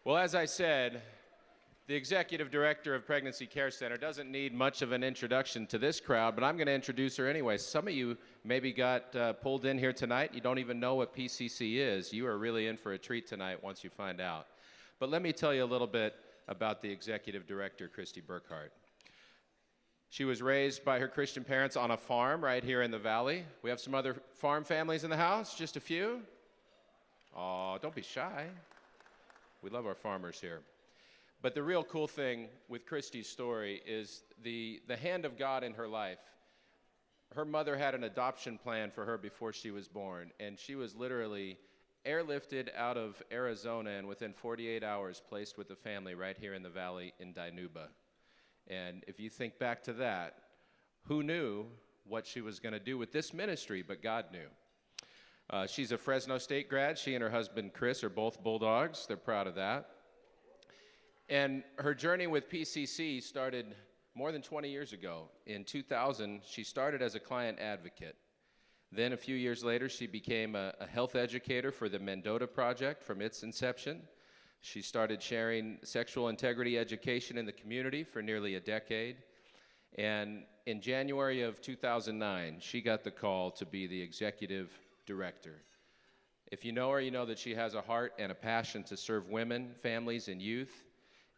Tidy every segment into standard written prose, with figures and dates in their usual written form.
Well, as I said, the Executive Director of Pregnancy Care Center doesn't need much of an introduction to this crowd, but I'm going to introduce her anyway. Some of you maybe got pulled in here tonight. You don't even know what PCC is. You are really in for a treat tonight once you find out. But let me tell you a little bit about the Executive Director, Christy Burkhart. She was raised by her Christian parents on a farm right here in the valley. We have some other farm families in the house, just a few. Oh, don't be shy. We love our farmers here. But the real cool thing with Christy's story is the hand of God in her life. Her mother had an adoption plan for her before she was born, and she was literally airlifted out of Arizona and within 48 hours placed with the family right here in the valley in Dinuba. And if you think back to that, who knew what she was going to do with this ministry, but God knew. She's a Fresno State grad. She and her husband, Chris, are both Bulldogs. They're proud of that. And her journey with PCC started more than 20 years ago. In 2000, she started as a client advocate. Then a few years later, she became a health educator for the Mendota Project from its inception. She started sharing sexual integrity education in the community for nearly a decade. And in January of 2009, she got the call to be the executive director. If you know her, you know that she has a heart and a passion to serve women, families, and youth,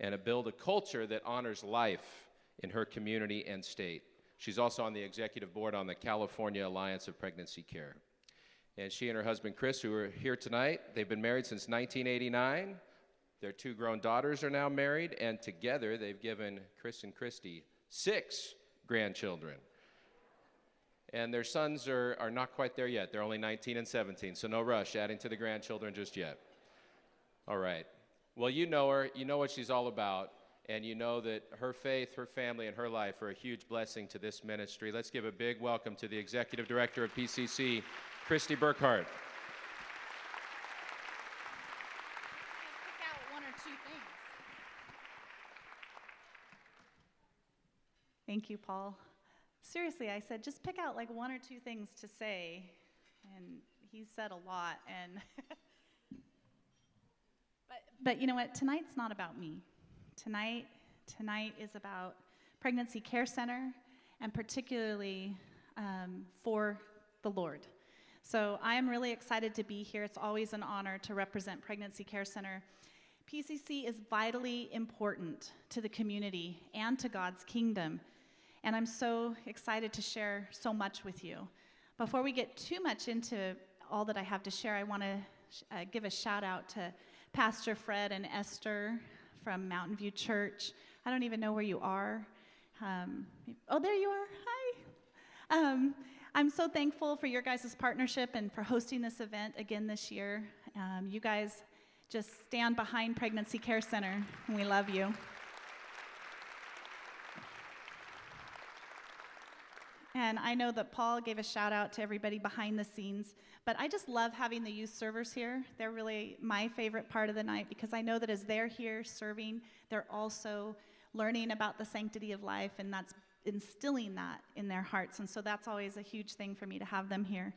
and to build a culture that honors life in her community and state. She's also on the executive board on the California Alliance of Pregnancy Care. And she and her husband, Chris, who are here tonight, they've been married since 1989. Their two grown daughters are now married, and together they've given Chris and Christy 6 grandchildren. And their sons are not quite there yet. They're only 19 and 17, so no rush adding to the grandchildren just yet. All right. Well, you know her, you know what she's all about, and you know that her faith, her family, and her life are a huge blessing to this ministry. Let's give a big welcome to the Executive Director of PCC, Christy Burkhart. Thank you, Paul. Seriously, I said, just pick out like 1 or 2 things to say, and he said a lot. And but you know what? Tonight's not about me. Tonight is about Pregnancy Care Center, and particularly for the Lord. So I am really excited to be here. It's always an honor to represent Pregnancy Care Center. PCC is vitally important to the community and to God's kingdom. And I'm so excited to share so much with you. Before we get too much into all that I have to share, I want to give a shout out to Pastor Fred and Esther from Mountain View Church. I don't even know where you are. Oh, there you are. Hi. I'm so thankful for your guys' partnership and for hosting this event again this year. You guys just stand behind Pregnancy Care Center, and we love you. And I know that Paul gave a shout out to everybody behind the scenes, but I just love having the youth servers here. They're really my favorite part of the night because I know that as they're here serving, they're also learning about the sanctity of life, and that's instilling that in their hearts. And so that's always a huge thing for me to have them here.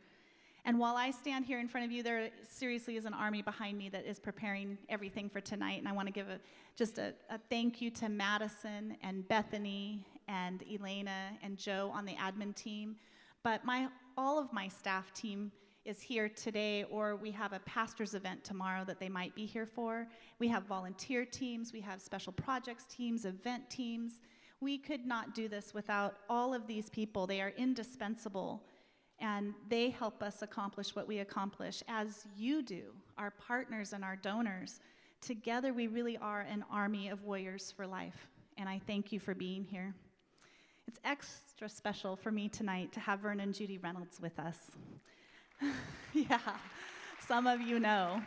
And while I stand here in front of you, there seriously is an army behind me that is preparing everything for tonight. And I want to give just a thank you to Madison and Bethany and Elena and Joe on the admin team. But all of my staff team is here today, or we have a pastor's event tomorrow that they might be here for. We have volunteer teams, we have special projects teams, event teams. We could not do this without all of these people. They are indispensable. And they help us accomplish what we accomplish, as you do, our partners and our donors. Together, we really are an army of warriors for life. And I thank you for being here. It's extra special for me tonight to have Vern and Judy Reynolds with us. Yeah, some of you know.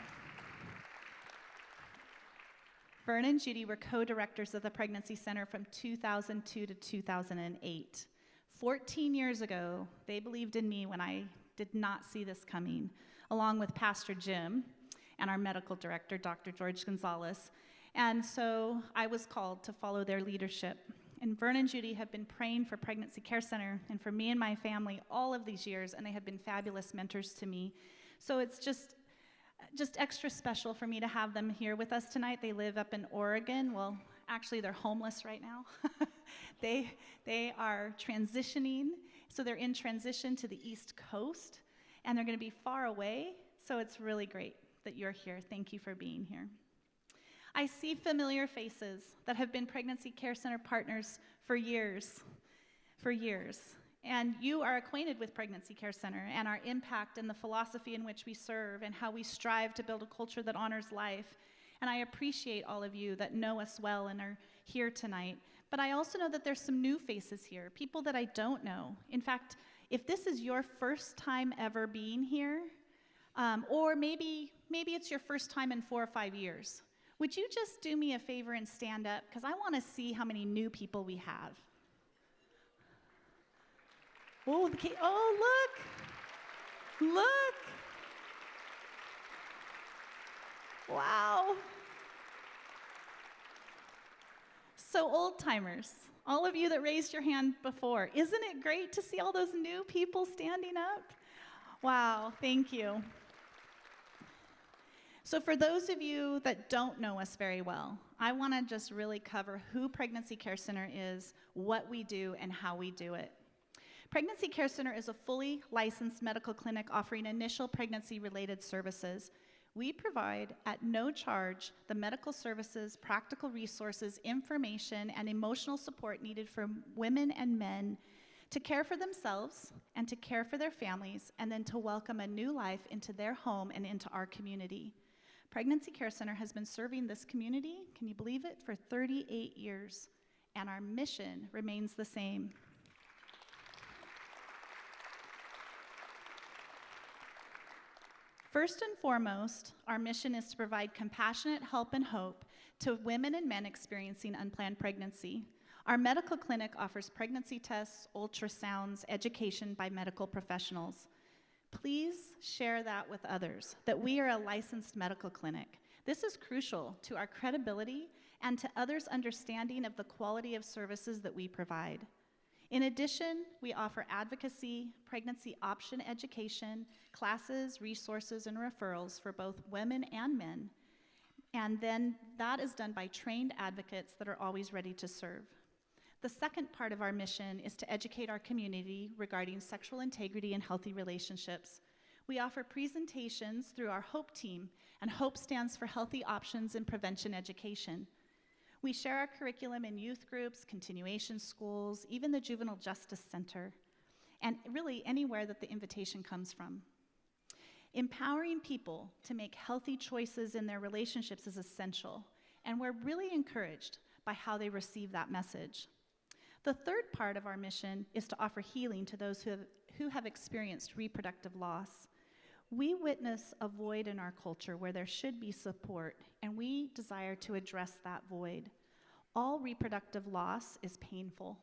Vern and Judy were co-directors of the Pregnancy Center from 2002 to 2008. 14 years ago, they believed in me when I did not see this coming, along with Pastor Jim and our medical director, Dr. George Gonzalez. And so I was called to follow their leadership. And Vern and Judy have been praying for Pregnancy Care Center and for me and my family all of these years, and they have been fabulous mentors to me. So it's just Just extra special for me to have them here with us tonight. They live up in Oregon. Well, actually, they're homeless right now. They are transitioning, so they're in transition to the East Coast, and they're going to be far away, so it's really great that you're here. Thank you for being here. I see familiar faces that have been Pregnancy Care Center partners for years. And you are acquainted with Pregnancy Care Center and our impact and the philosophy in which we serve and how we strive to build a culture that honors life. And I appreciate all of you that know us well and are here tonight. But I also know that there's some new faces here, people that I don't know. In fact, if this is your first time ever being here, or maybe it's your first time in 4 or 5 years, would you just do me a favor and stand up? Because I want to see how many new people we have. Oh, look. Wow. So old timers, all of you that raised your hand before, isn't it great to see all those new people standing up? Wow, thank you. So for those of you that don't know us very well, I want to just really cover who Pregnancy Care Center is, what we do, and how we do it. Pregnancy Care Center is a fully licensed medical clinic offering initial pregnancy-related services. We provide, at no charge, the medical services, practical resources, information, and emotional support needed for women and men to care for themselves and to care for their families, and then to welcome a new life into their home and into our community. Pregnancy Care Center has been serving this community, can you believe it, for 38 years, and our mission remains the same. First and foremost, our mission is to provide compassionate help and hope to women and men experiencing unplanned pregnancy. Our medical clinic offers pregnancy tests, ultrasounds, education by medical professionals. Please share that with others, that we are a licensed medical clinic. This is crucial to our credibility and to others' understanding of the quality of services that we provide. In addition, we offer advocacy, pregnancy option education, classes, resources, and referrals for both women and men. And then that is done by trained advocates that are always ready to serve. The second part of our mission is to educate our community regarding sexual integrity and healthy relationships. We offer presentations through our HOPE team, and HOPE stands for Healthy Options in Prevention Education. We share our curriculum in youth groups, continuation schools, even the Juvenile Justice Center, and really anywhere that the invitation comes from. Empowering people to make healthy choices in their relationships is essential, and we're really encouraged by how they receive that message. The third part of our mission is to offer healing to those who have experienced reproductive loss. We witness a void in our culture where there should be support, and we desire to address that void. All reproductive loss is painful,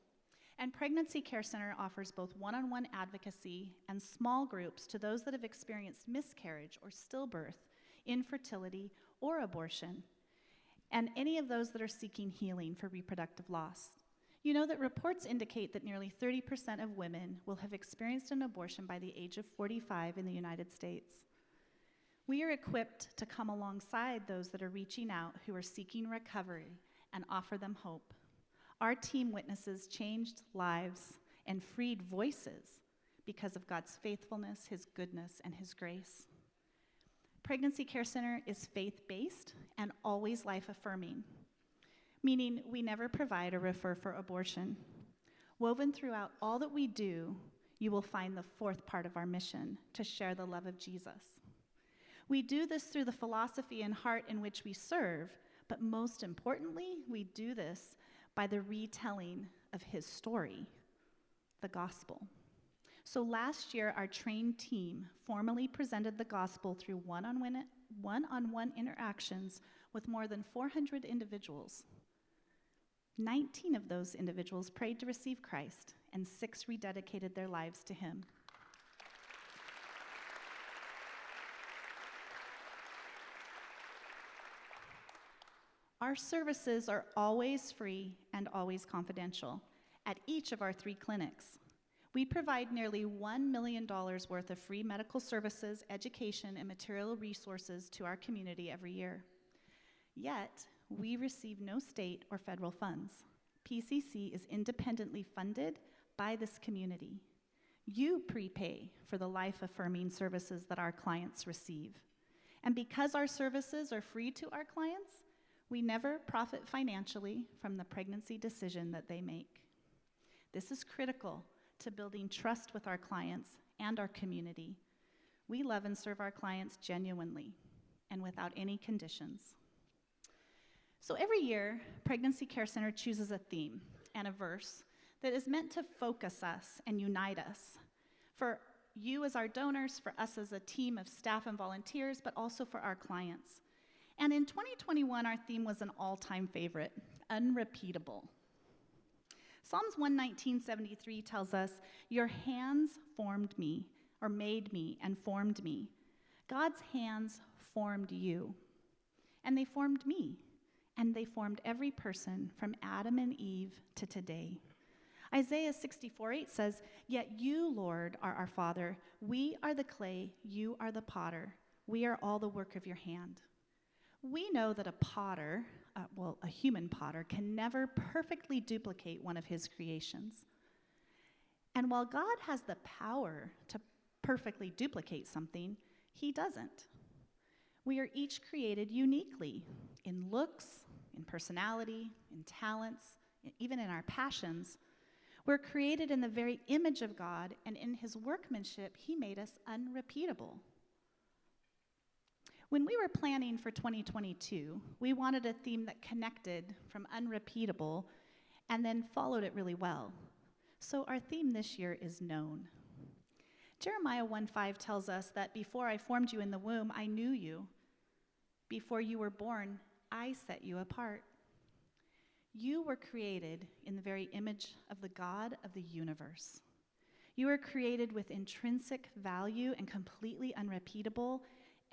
and Pregnancy Care Center offers both one-on-one advocacy and small groups to those that have experienced miscarriage or stillbirth, infertility, or abortion, and any of those that are seeking healing for reproductive loss. You know that reports indicate that nearly 30% of women will have experienced an abortion by the age of 45 in the United States. We are equipped to come alongside those that are reaching out who are seeking recovery and offer them hope. Our team witnesses changed lives and freed voices because of God's faithfulness, His goodness, and His grace. Pregnancy Care Center is faith-based and always life-affirming, meaning we never provide or refer for abortion. Woven throughout all that we do, you will find the fourth part of our mission, to share the love of Jesus. We do this through the philosophy and heart in which we serve, but most importantly, we do this by the retelling of His story, the gospel. So last year, our trained team formally presented the gospel through one-on-one interactions with more than 400 individuals. 19 of those individuals prayed to receive Christ, and 6 rededicated their lives to Him. Our services are always free and always confidential at each of our 3 clinics. We provide nearly $1 million worth of free medical services, education, and material resources to our community every year. Yet, we receive no state or federal funds. PCC is independently funded by this community. You prepay for the life-affirming services that our clients receive. And because our services are free to our clients, we never profit financially from the pregnancy decision that they make. This is critical to building trust with our clients and our community. We love and serve our clients genuinely and without any conditions. So every year, Pregnancy Care Center chooses a theme and a verse that is meant to focus us and unite us. For you as our donors, for us as a team of staff and volunteers, but also for our clients. And in 2021, our theme was an all-time favorite, unrepeatable. Psalms 119:73 tells us, "Your hands formed me, or made me and formed me." God's hands formed you, and they formed me, and they formed every person from Adam and Eve to today. Isaiah 64:8 says, "Yet you, Lord, are our Father. We are the clay, you are the potter. We are all the work of your hand." We know that a potter, a human potter, can never perfectly duplicate one of his creations. And while God has the power to perfectly duplicate something, he doesn't. We are each created uniquely in looks, in personality, in talents, even in our passions. We're created in the very image of God, and in his workmanship, he made us unrepeatable. When we were planning for 2022, we wanted a theme that connected from unrepeatable and then followed it really well. So our theme this year is known. Jeremiah 1:5 tells us that before I formed you in the womb, I knew you. Before you were born, I set you apart. You were created in the very image of the God of the universe. You were created with intrinsic value and completely unrepeatable,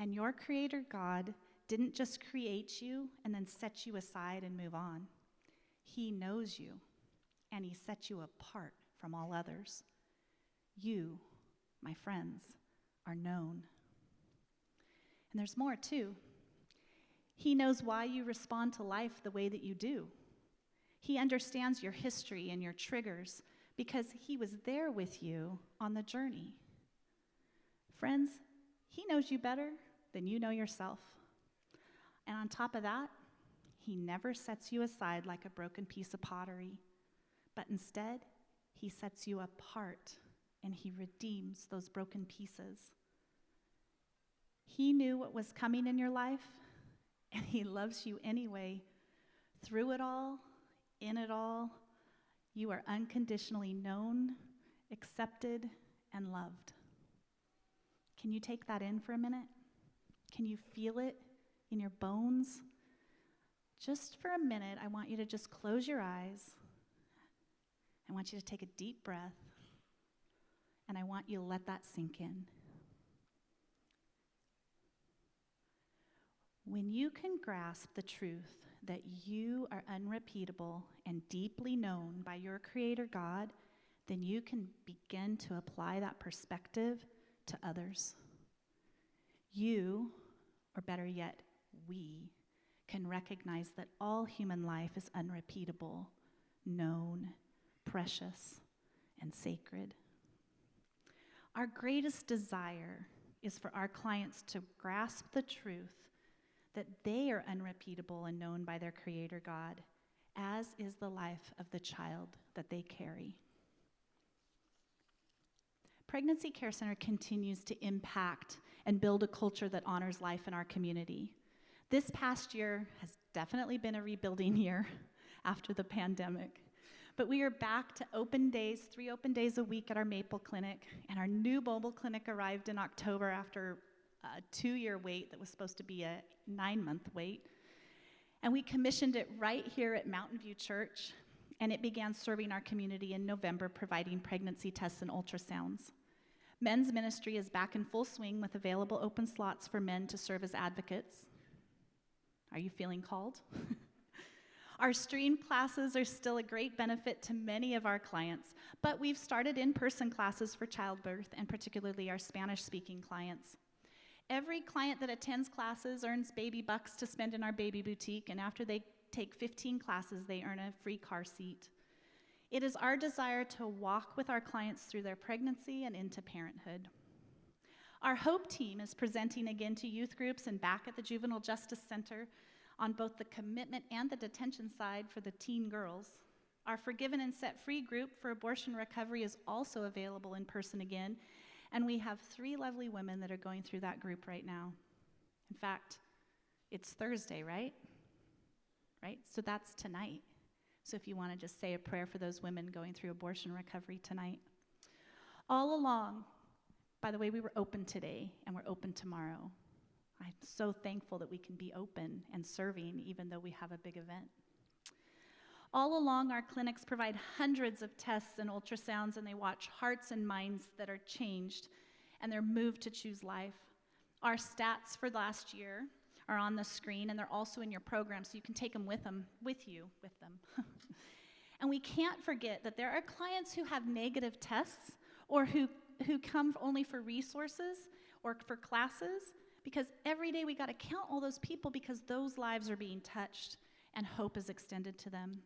and your Creator God didn't just create you and then set you aside and move on. He knows you, and he set you apart from all others. You, my friends, are known. And there's more too. He knows why you respond to life the way that you do. He understands your history and your triggers because he was there with you on the journey. Friends, he knows you better than you know yourself. And on top of that, he never sets you aside like a broken piece of pottery, but instead, he sets you apart and he redeems those broken pieces. He knew what was coming in your life, and he loves you anyway. Through it all, in it all, you are unconditionally known, accepted, and loved. Can you take that in for a minute? Can you feel it in your bones? Just for a minute, I want you to just close your eyes. I want you to take a deep breath, and I want you to let that sink in. When you can grasp the truth that you are unrepeatable and deeply known by your Creator God, then you can begin to apply that perspective to others. You, or better yet, we, can recognize that all human life is unrepeatable, known, precious, and sacred. Our greatest desire is for our clients to grasp the truth that they are unrepeatable and known by their Creator God, as is the life of the child that they carry. Pregnancy Care Center continues to impact and build a culture that honors life in our community. This past year has definitely been a rebuilding year after the pandemic. But we are back to open days, 3 open days a week at our Maple Clinic, and our new mobile clinic arrived in October after a 2-year wait that was supposed to be a 9-month wait. And we commissioned it right here at Mountain View Church, and it began serving our community in November, providing pregnancy tests and ultrasounds. Men's ministry is back in full swing with available open slots for men to serve as advocates. Are you feeling called? Our stream classes are still a great benefit to many of our clients, but we've started in-person classes for childbirth and particularly our Spanish-speaking clients. Every client that attends classes earns baby bucks to spend in our baby boutique, and after they take 15 classes, they earn a free car seat. It is our desire to walk with our clients through their pregnancy and into parenthood. Our HOPE team is presenting again to youth groups and back at the Juvenile Justice Center on both the commitment and the detention side for the teen girls. Our Forgiven and Set Free group for abortion recovery is also available in person again, and we have 3 lovely women that are going through that group right now. In fact, it's Thursday, right? Right? So that's tonight. So if you want to just say a prayer for those women going through abortion recovery tonight. All along, by the way, we were open today and we're open tomorrow. I'm so thankful that we can be open and serving even though we have a big event. All along, our clinics provide hundreds of tests and ultrasounds, and they watch hearts and minds that are changed and they're moved to choose life. Our stats for last year are on the screen, and they're also in your program, so you can take them with you. And we can't forget that there are clients who have negative tests or who come only for resources or for classes, because every day we got to count all those people because those lives are being touched and hope is extended to them.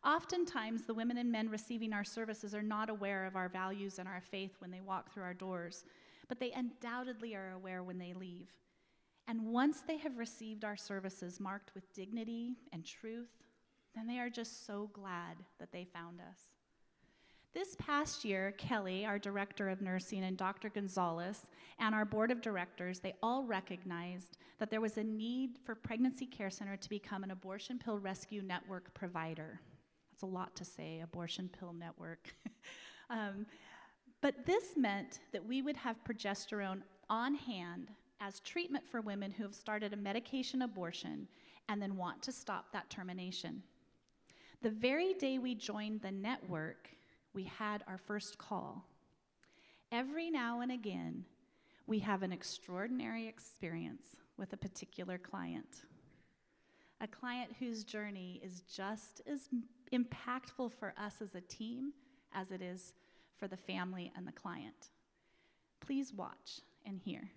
Oftentimes, the women and men receiving our services are not aware of our values and our faith when they walk through our doors, but they undoubtedly are aware when they leave. And once they have received our services marked with dignity and truth, then they are just so glad that they found us. This past year, Kelly, our director of nursing, and Dr. Gonzalez, and our board of directors, they all recognized that there was a need for Pregnancy Care Center to become an abortion pill rescue network provider. That's a lot to say, abortion pill network. But this meant that we would have progesterone on hand as treatment for women who have started a medication abortion and then want to stop that termination. The very day we joined the network, we had our first call. Every now and again, we have an extraordinary experience with a particular client. A client whose journey is just as impactful for us as a team as it is for the family and the client. Please watch and hear.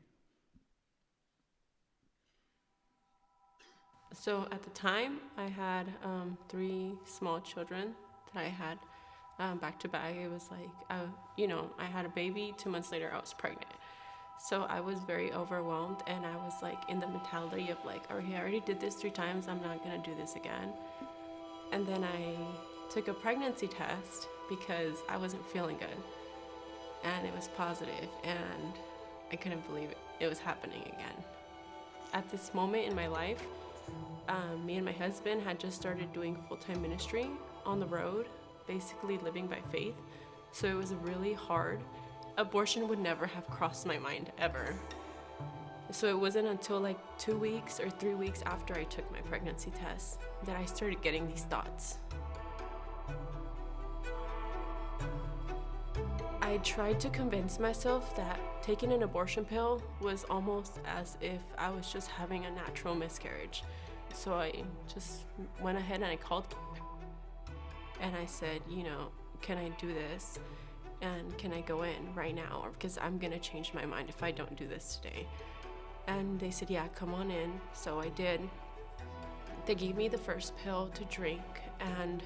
So at the time, I had 3 small children that I had back to back. It was like, I had a baby. 2 months later, I was pregnant. So I was very overwhelmed, and I was like in the mentality of like, okay, I already did this 3 times. I'm not gonna do this again. And then I took a pregnancy test because I wasn't feeling good, and it was positive, and I couldn't believe it was happening again. At this moment in my life, me and my husband had just started doing full-time ministry on the road, basically living by faith. So it was really hard. Abortion would never have crossed my mind ever. So it wasn't until like 2 weeks or 3 weeks after I took my pregnancy test that I started getting these thoughts. I tried to convince myself that taking an abortion pill was almost as if I was just having a natural miscarriage. So I just went ahead and I called and I said, can I do this? And can I go in right now? Or because I'm gonna change my mind if I don't do this today. And they said, yeah, come on in. So I did. They gave me the first pill to drink, and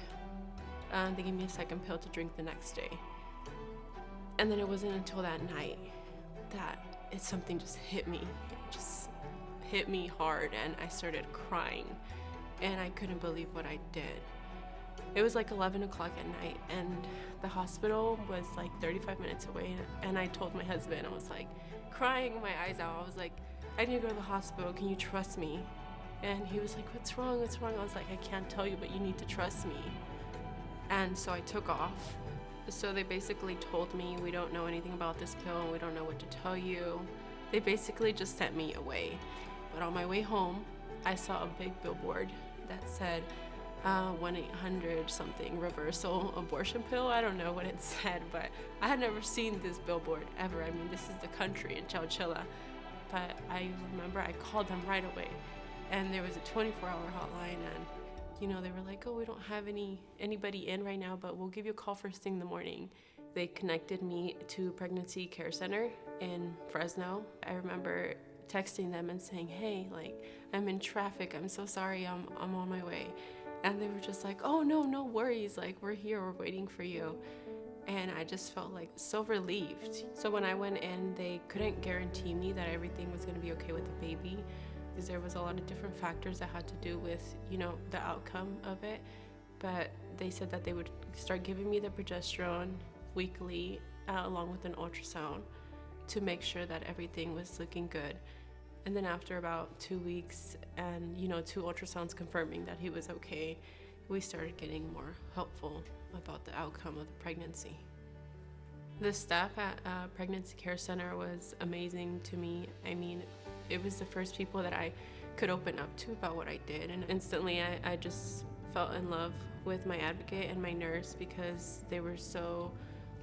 they gave me a second pill to drink the next day. And then it wasn't until that night that something just hit me. It just hit me hard, and I started crying, and I couldn't believe what I did. It was like 11 o'clock at night, and the hospital was like 35 minutes away, and I told my husband, I was like crying my eyes out. I was like, I need to go to the hospital. Can you trust me? And he was like, what's wrong? What's wrong? I was like, I can't tell you, but you need to trust me. And so I took off. So they basically told me, we don't know anything about this pill, and we don't know what to tell you. They basically just sent me away. But on my way home, I saw a big billboard that said 1-800 something reversal abortion pill. I don't know what it said, but I had never seen this billboard ever. I mean, this is the country in Chowchilla. But I remember I called them right away, and there was a 24-hour hotline, and They were like, oh, we don't have anybody in right now, but we'll give you a call first thing in the morning. They connected me to Pregnancy Care Center in Fresno. I remember texting them and saying, hey, like, I'm in traffic. I'm so sorry. I'm on my way. And they were just like, oh, no worries. Like, we're here. We're waiting for you. And I just felt like so relieved. So when I went in, they couldn't guarantee me that everything was going to be okay with the baby, because there was a lot of different factors that had to do with, the outcome of it. But they said that they would start giving me the progesterone weekly, along with an ultrasound, to make sure that everything was looking good. And then after about 2 weeks and, 2 ultrasounds confirming that he was okay, we started getting more helpful about the outcome of the pregnancy. The staff at Pregnancy Care Center was amazing to me. I mean, it was the first people that I could open up to about what I did, and instantly I just fell in love with my advocate and my nurse, because they were so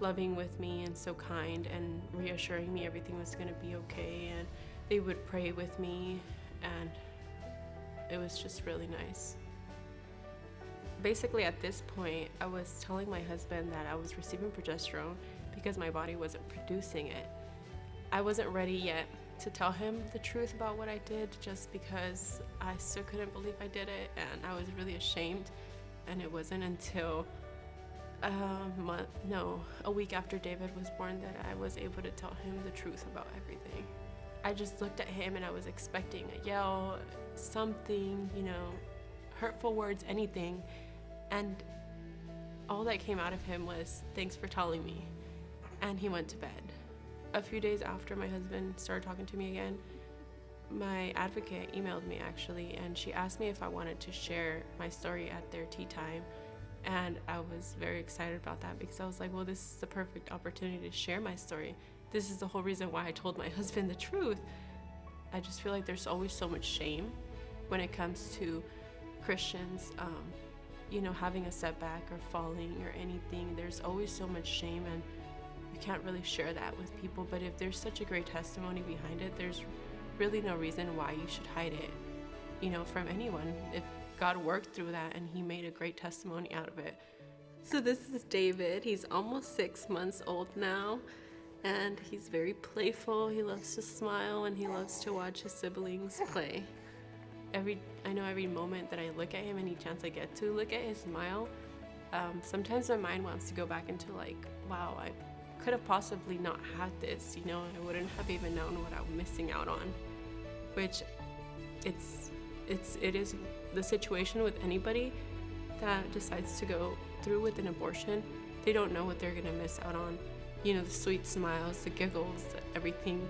loving with me and so kind and reassuring me everything was going to be okay, and they would pray with me, and it was just really nice. Basically, at this point, I was telling my husband that I was receiving progesterone because my body wasn't producing it. I wasn't ready yet to tell him the truth about what I did, just because I still couldn't believe I did it, and I was really ashamed. And it wasn't until a week after David was born that I was able to tell him the truth about everything. I just looked at him and I was expecting a yell, something, hurtful words, anything. And all that came out of him was, thanks for telling me. And he went to bed. A few days after my husband started talking to me again, my advocate emailed me actually, and she asked me if I wanted to share my story at their tea time. And I was very excited about that, because I was like, well, this is the perfect opportunity to share my story. This is the whole reason why I told my husband the truth. I just feel like there's always so much shame when it comes to Christians, having a setback or falling or anything. There's always so much shame, and you can't really share that with people. But if there's such a great testimony behind it, there's really no reason why you should hide it, from anyone. If God worked through that and he made a great testimony out of it. So this is David. He's almost 6 months old now, and he's very playful. He loves to smile, and he loves to watch his siblings play. I know every moment that I look at him, any chance I get to look at his smile, sometimes my mind wants to go back into like, wow, I could have possibly not had this, I wouldn't have even known what I'm missing out on. Which it is the situation with anybody that decides to go through with an abortion. They don't know what they're gonna miss out on. The sweet smiles, the giggles, everything.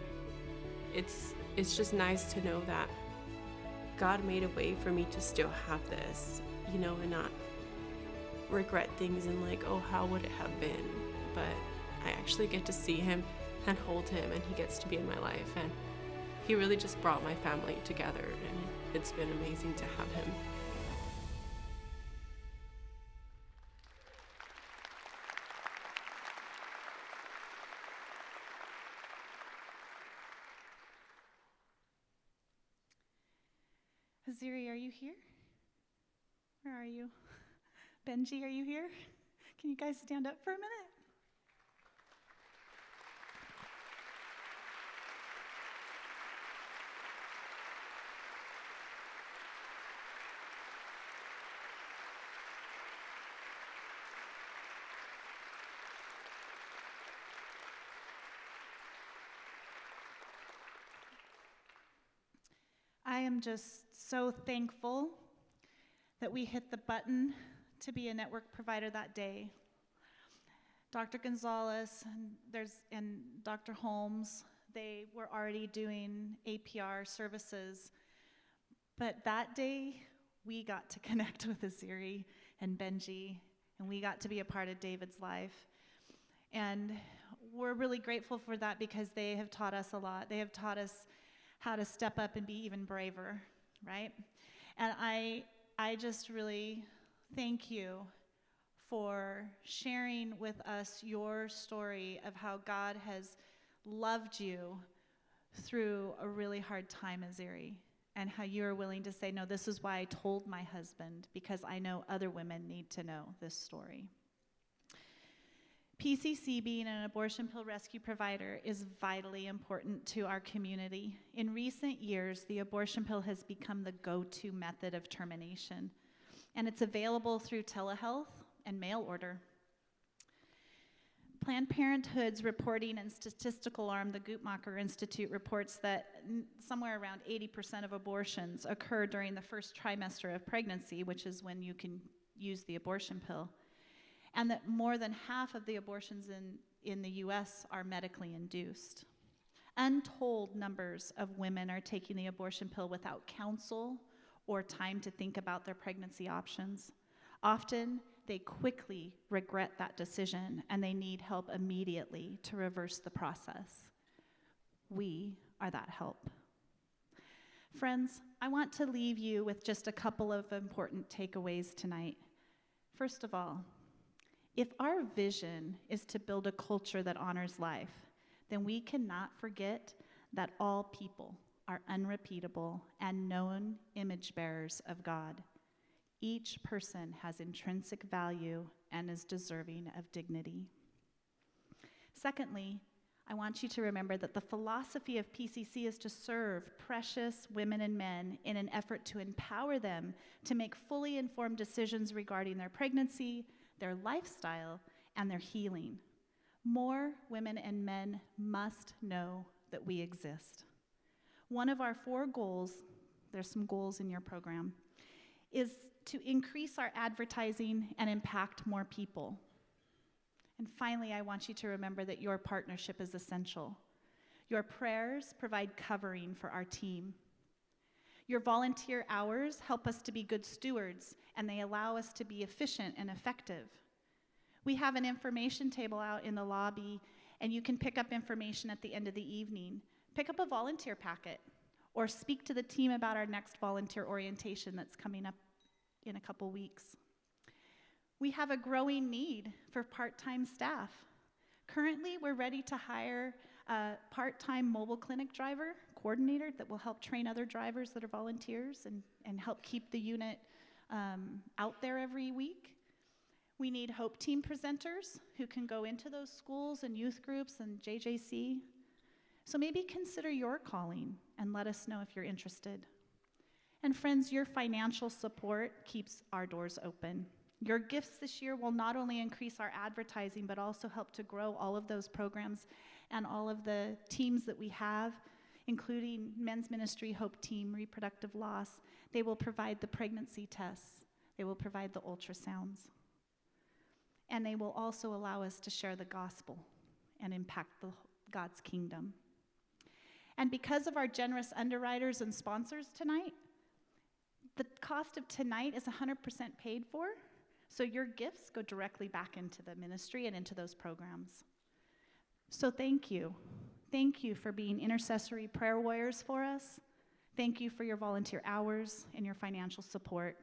It's just nice to know that God made a way for me to still have this, and not regret things and like, oh, how would it have been? But I actually get to see him and hold him, and he gets to be in my life, and he really just brought my family together, and it's been amazing to have him. Aziri, are you here? Where are you? Benji, are you here? Can you guys stand up for a minute? I am just so thankful that we hit the button to be a network provider that day. Dr. Gonzalez and Dr. Holmes, they were already doing APR services. But that day, we got to connect with Aziri and Benji, and we got to be a part of David's life. And we're really grateful for that, because they have taught us a lot. They have taught us how to step up and be even braver, right? And I just really thank you for sharing with us your story of how God has loved you through a really hard time, Aziri. and how you are willing to say, no, this is why I told my husband, because I know other women need to know this story. PCC, being an abortion pill rescue provider, is vitally important to our community. In recent years, the abortion pill has become the go-to method of termination, and it's available through telehealth and mail order. Planned Parenthood's reporting and statistical arm, the Guttmacher Institute, reports that somewhere around 80% of abortions occur during the first trimester of pregnancy, which is when you can use the abortion pill, and that more than half of the abortions in the US are medically induced. Untold numbers of women are taking the abortion pill without counsel or time to think about their pregnancy options. Often, they quickly regret that decision, and they need help immediately to reverse the process. We are that help. Friends, I want to leave you with just a couple of important takeaways tonight. First of all, if our vision is to build a culture that honors life, then we cannot forget that all people are unrepeatable and known image bearers of God. Each person has intrinsic value and is deserving of dignity. Secondly, I want you to remember that the philosophy of PCC is to serve precious women and men in an effort to empower them to make fully informed decisions regarding their pregnancy, their lifestyle, and their healing. More women and men must know that we exist. One of our 4 goals, there's some goals in your program, is to increase our advertising and impact more people. And finally, I want you to remember that your partnership is essential. Your prayers provide covering for our team. Your volunteer hours help us to be good stewards, and they allow us to be efficient and effective. We have an information table out in the lobby, and you can pick up information at the end of the evening. Pick up a volunteer packet, or speak to the team about our next volunteer orientation that's coming up in a couple weeks. We have a growing need for part-time staff. Currently, we're ready to hire a part-time mobile clinic driver, coordinator, that will help train other drivers that are volunteers and help keep the unit out there every week. We need Hope Team presenters who can go into those schools and youth groups and JJC. So maybe consider your calling and let us know if you're interested. And friends, your financial support keeps our doors open. Your gifts this year will not only increase our advertising, but also help to grow all of those programs and all of the teams that we have, including Men's Ministry, Hope Team, Reproductive Loss. They will provide the pregnancy tests. They will provide the ultrasounds. And they will also allow us to share the gospel and impact God's kingdom. And because of our generous underwriters and sponsors tonight, the cost of tonight is 100% paid for, so your gifts go directly back into the ministry and into those programs. So thank you. Thank you for being intercessory prayer warriors for us. Thank you for your volunteer hours and your financial support.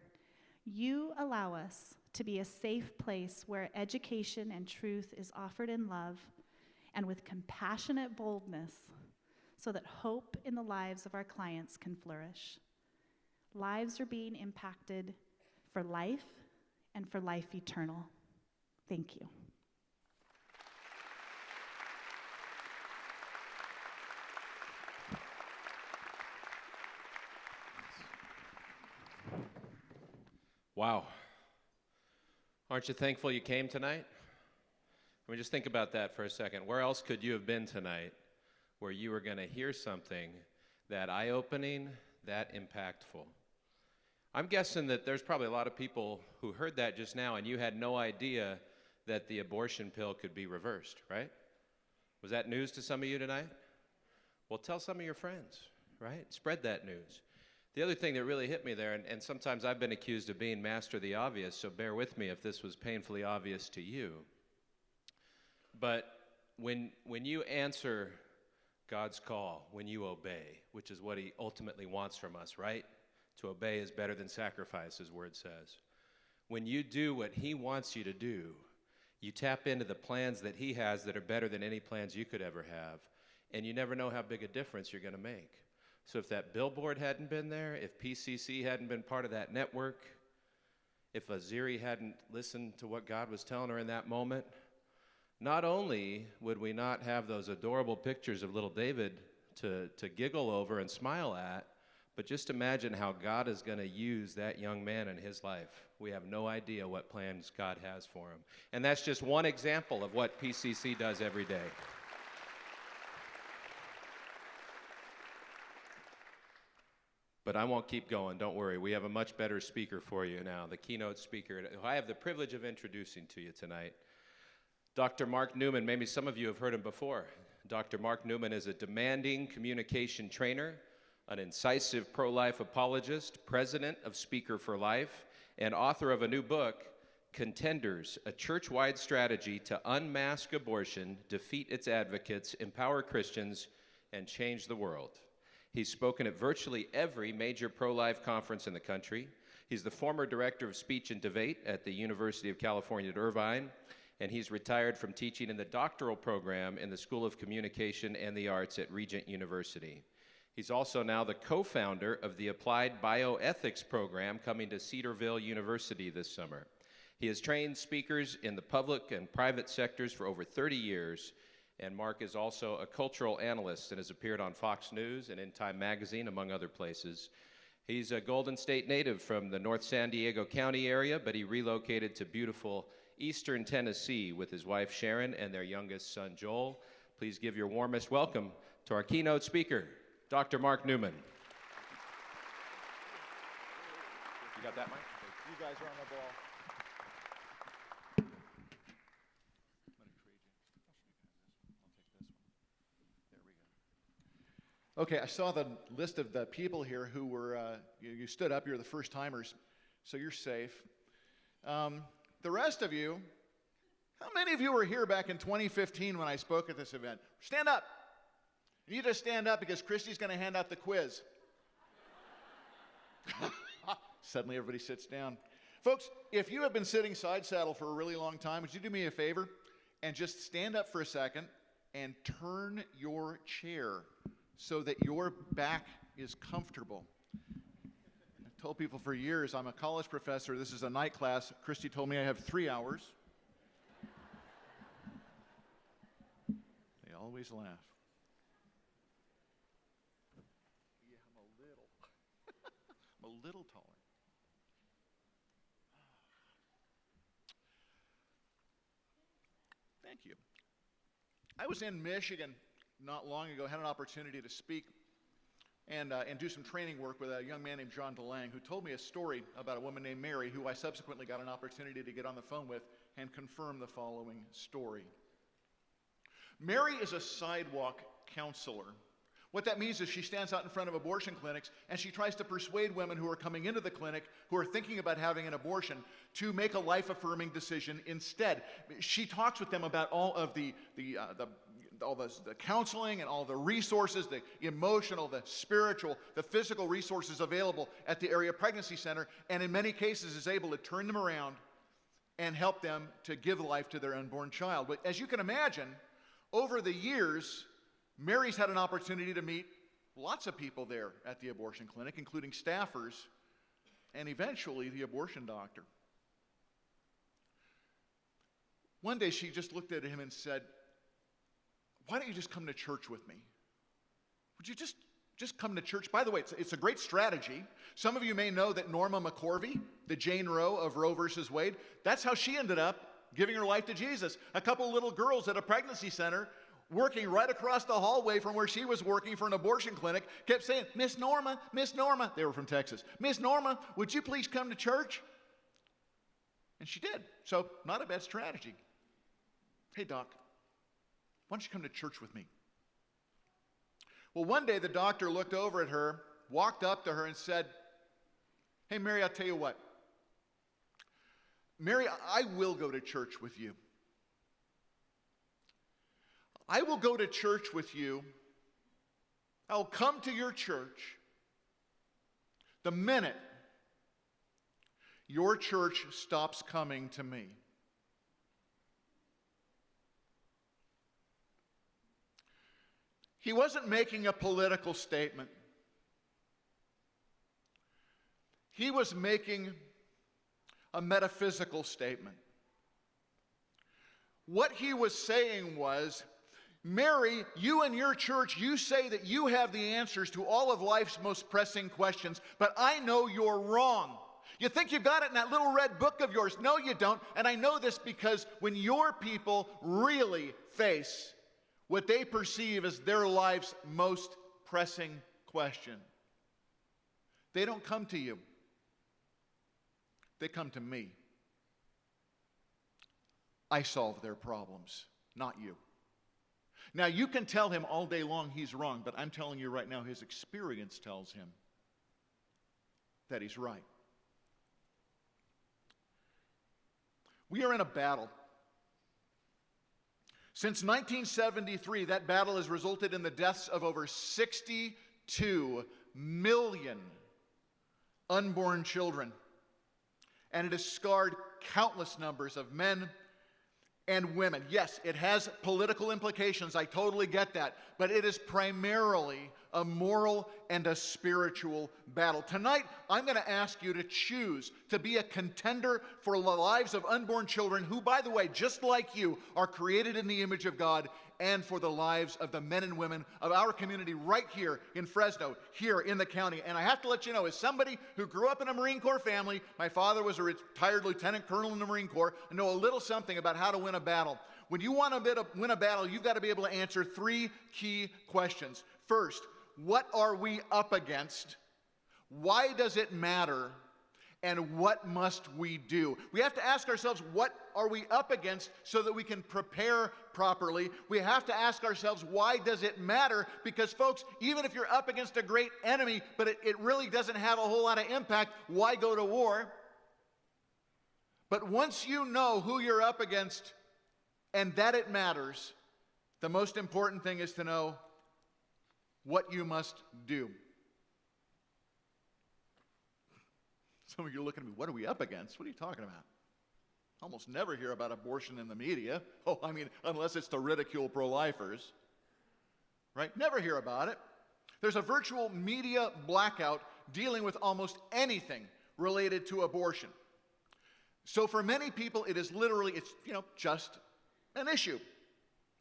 You allow us to be a safe place where education and truth is offered in love and with compassionate boldness so that hope in the lives of our clients can flourish. Lives are being impacted for life and for life eternal. Thank you. Wow. Aren't you thankful you came tonight? I mean, just think about that for a second. Where else could you have been tonight where you were going to hear something that eye-opening, that impactful? I'm guessing that there's probably a lot of people who heard that just now and you had no idea that the abortion pill could be reversed, right? Was that news to some of you tonight? Well, tell some of your friends, right? Spread that news. The other thing that really hit me there, and sometimes I've been accused of being master of the obvious, so bear with me if this was painfully obvious to you. But when you answer God's call, when you obey, which is what he ultimately wants from us, right? To obey is better than sacrifice, his word says. When you do what he wants you to do, you tap into the plans that he has that are better than any plans you could ever have, and you never know how big a difference you're going to make. So if that billboard hadn't been there, if PCC hadn't been part of that network, if Aziri hadn't listened to what God was telling her in that moment, not only would we not have those adorable pictures of little David to giggle over and smile at, but just imagine how God is going to use that young man in his life. We have no idea what plans God has for him. And that's just one example of what PCC does every day. But I won't keep going, don't worry. We have a much better speaker for you now, the keynote speaker who I have the privilege of introducing to you tonight. Dr. Mark Newman, maybe some of you have heard him before. Dr. Mark Newman is a demanding communication trainer, an incisive pro-life apologist, president of Speaker for Life, and author of a new book, Contenders, a church-wide strategy to unmask abortion, defeat its advocates, empower Christians, and change the world. He's spoken at virtually every major pro-life conference in the country. He's the former director of speech and debate at the University of California at Irvine, and he's retired from teaching in the doctoral program in the School of Communication and the Arts at Regent University. He's also now the co-founder of the Applied Bioethics program coming to Cedarville University this summer. He has trained speakers in the public and private sectors for over 30 years, and Mark is also a cultural analyst and has appeared on Fox News and in Time Magazine, among other places. He's a Golden State native from the North San Diego County area, but he relocated to beautiful Eastern Tennessee with his wife Sharon and their youngest son Joel. Please give your warmest welcome to our keynote speaker, Dr. Mark Newman. You got that, Mike? You guys are on the ball. Okay, I saw the list of the people here who were, you stood up, you're the first timers, so you're safe. The rest of you, how many of you were here back in 2015 when I spoke at this event? Stand up. You just stand up because Christy's going to hand out the quiz. Suddenly everybody sits down. Folks, if you have been sitting side saddle for a really long time, would you do me a favor and just stand up for a second and turn your chair so that your back is comfortable. I've told people for years, I'm a college professor, this is a night class. Christy told me I have 3 hours. They always laugh. Yeah, I'm a little taller. Thank you. I was in Michigan not long ago, had an opportunity to speak and do some training work with a young man named John DeLang, who told me a story about a woman named Mary, who I subsequently got an opportunity to get on the phone with and confirm the following story. Mary is a sidewalk counselor. What that means is she stands out in front of abortion clinics and she tries to persuade women who are coming into the clinic who are thinking about having an abortion to make a life-affirming decision instead. She talks with them about all of the counseling and all the resources, the emotional, the spiritual, the physical resources available at the area pregnancy center, and in many cases is able to turn them around and help them to give life to their unborn child. But as you can imagine, over the years, Mary's had an opportunity to meet lots of people there at the abortion clinic, including staffers and eventually the abortion doctor. One day she just looked at him and said, "Why don't you just come to church with me? Would you just come to church?" By the way, it's a great strategy. Some of you may know that Norma McCorvey, the Jane Roe of Roe versus Wade, that's how she ended up giving her life to Jesus. A couple of little girls at a pregnancy center working right across the hallway from where she was working for an abortion clinic kept saying, Miss Norma, they were from Texas, "Miss Norma, would you please come to church?" And she did. So not a bad strategy. "Hey, doc, why don't you come to church with me?" Well, one day the doctor looked over at her, walked up to her and said, "Hey, Mary, I'll tell you what. Mary, I will go to church with you. I will go to church with you. I'll come to your church the minute your church stops coming to me." He wasn't making a political statement. he was making a metaphysical statement. What he was saying was, Mary, you and your church, you say that you have the answers to all of life's most pressing questions, but I know you're wrong. You think you got it in that little red book of yours. No, you don't. And I know this because when your people really face what they perceive as their life's most pressing question, they don't come to you. They come to me. I solve their problems, not you. Now, you can tell him all day long he's wrong, but I'm telling you right now, his experience tells him that he's right. We are in a battle. Since 1973, that battle has resulted in the deaths of over 62 million unborn children. And it has scarred countless numbers of men and women. Yes, it has political implications. I totally get that. But it is primarily a moral and a spiritual battle. Tonight, I'm going to ask you to choose to be a contender for the lives of unborn children who, by the way, just like you, are created in the image of God, and for the lives of the men and women of our community right here in Fresno, here in the county. And I have to let you know, as somebody who grew up in a Marine Corps family, my father was a retired lieutenant colonel in the Marine Corps, I know a little something about how to win a battle. When you want to win a battle, you've got to be able to answer three key questions. First, what are we up against? Why does it matter? And what must we do? We have to ask ourselves, what are we up against so that we can prepare properly? We have to ask ourselves, why does it matter? Because, folks, even if you're up against a great enemy, but it really doesn't have a whole lot of impact, why go to war? But once you know who you're up against and that it matters, the most important thing is to know what you must do. Some of you are looking at me, what are we up against? What are you talking about? Almost never hear about abortion in the media. Oh, I mean, unless it's to ridicule pro-lifers. Right? Never hear about it. There's a virtual media blackout dealing with almost anything related to abortion. So for many people, it is literally, it's just an issue.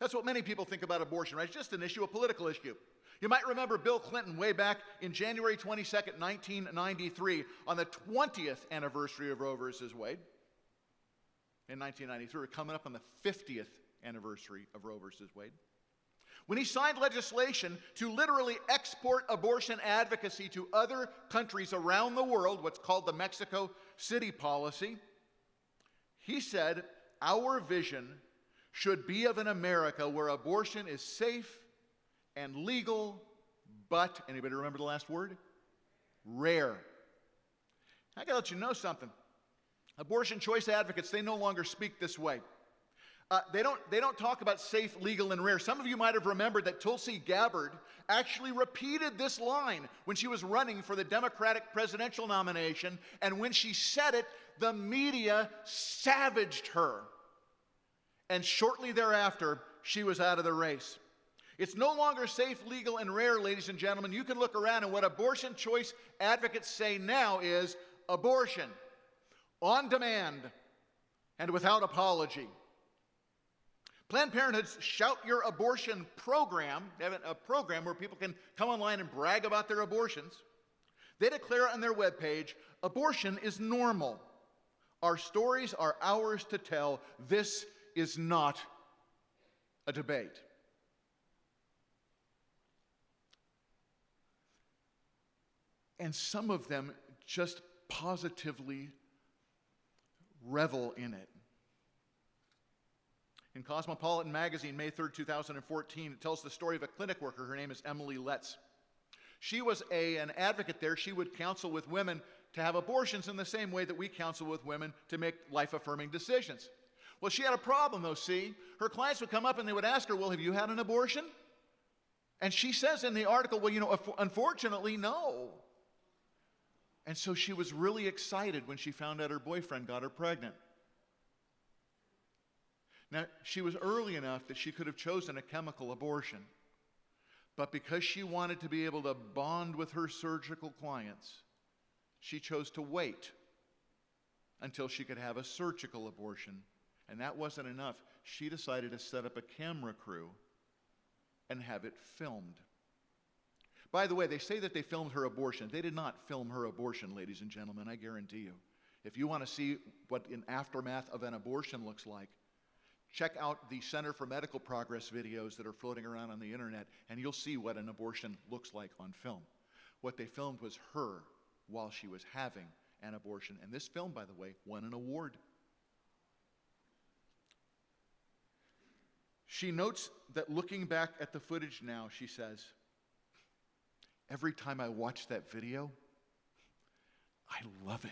That's what many people think about abortion, right? It's just an issue, a political issue. You might remember Bill Clinton way back in January 22nd, 1993, on the 20th anniversary of Roe versus Wade. In 1993, we're coming up on the 50th anniversary of Roe versus Wade. When he signed legislation to literally export abortion advocacy to other countries around the world, what's called the Mexico City policy, he said, our vision should be of an America where abortion is safe and legal, but, anybody remember the last word? Rare. I gotta let you know something. Abortion choice advocates, they no longer speak this way. They don't talk about safe, legal, and rare. Some of you might have remembered that Tulsi Gabbard actually repeated this line when she was running for the Democratic presidential nomination, and when she said it, the media savaged her. And shortly thereafter, she was out of the race. It's no longer safe, legal, and rare, ladies and gentlemen. You can look around, and what abortion choice advocates say now is abortion, on demand, and without apology. Planned Parenthood's Shout Your Abortion program, they have a program where people can come online and brag about their abortions. They declare on their webpage, abortion is normal. Our stories are ours to tell. This is not a debate. And some of them just positively revel in it. In Cosmopolitan magazine, May 3rd, 2014, it tells the story of a clinic worker. Her name is Emily Letts. She was an advocate there. She would counsel with women to have abortions in the same way that we counsel with women to make life-affirming decisions. Well, she had a problem, though, see? Her clients would come up and they would ask her, well, have you had an abortion? And she says in the article, well, unfortunately, no. And so she was really excited when she found out her boyfriend got her pregnant. Now, she was early enough that she could have chosen a chemical abortion. But because she wanted to be able to bond with her surgical clients, She chose to wait until she could have a surgical abortion. And that wasn't enough. She decided to set up a camera crew and have it filmed. By the way, they say that they filmed her abortion. They did not film her abortion, ladies and gentlemen, I guarantee you. If you want to see what an aftermath of an abortion looks like, check out the Center for Medical Progress videos that are floating around on the internet, and you'll see what an abortion looks like on film. What they filmed was her while she was having an abortion. And this film, by the way, won an award. She notes that looking back at the footage now, she says, every time I watch that video, I love it.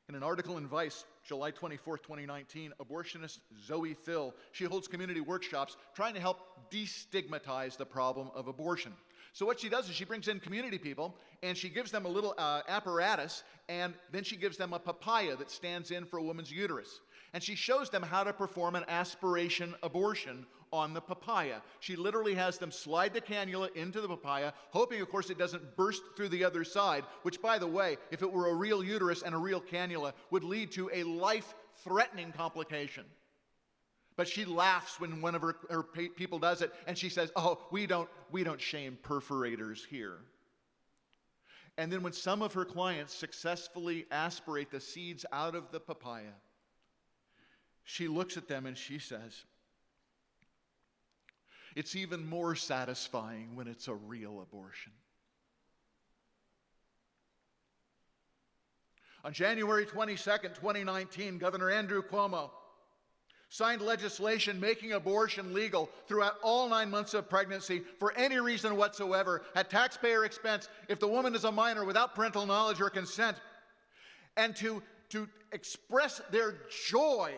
In an article in Vice, July 24th, 2019, abortionist Zoe Thill, she holds community workshops trying to help destigmatize the problem of abortion. So what she does is she brings in community people, and she gives them a little apparatus, and then she gives them a papaya that stands in for a woman's uterus. And she shows them how to perform an aspiration abortion on the papaya. She literally has them slide the cannula into the papaya, hoping, of course, it doesn't burst through the other side, which, by the way, if it were a real uterus and a real cannula, would lead to a life-threatening complication. But she laughs when one of her people does it, and she says, oh, we don't shame perforators here. And then when some of her clients successfully aspirate the seeds out of the papaya, she looks at them and she says, it's even more satisfying when it's a real abortion. On January 22nd, 2019, Governor Andrew Cuomo signed legislation making abortion legal throughout all 9 months of pregnancy for any reason whatsoever, at taxpayer expense, if the woman is a minor without parental knowledge or consent. And to express their joy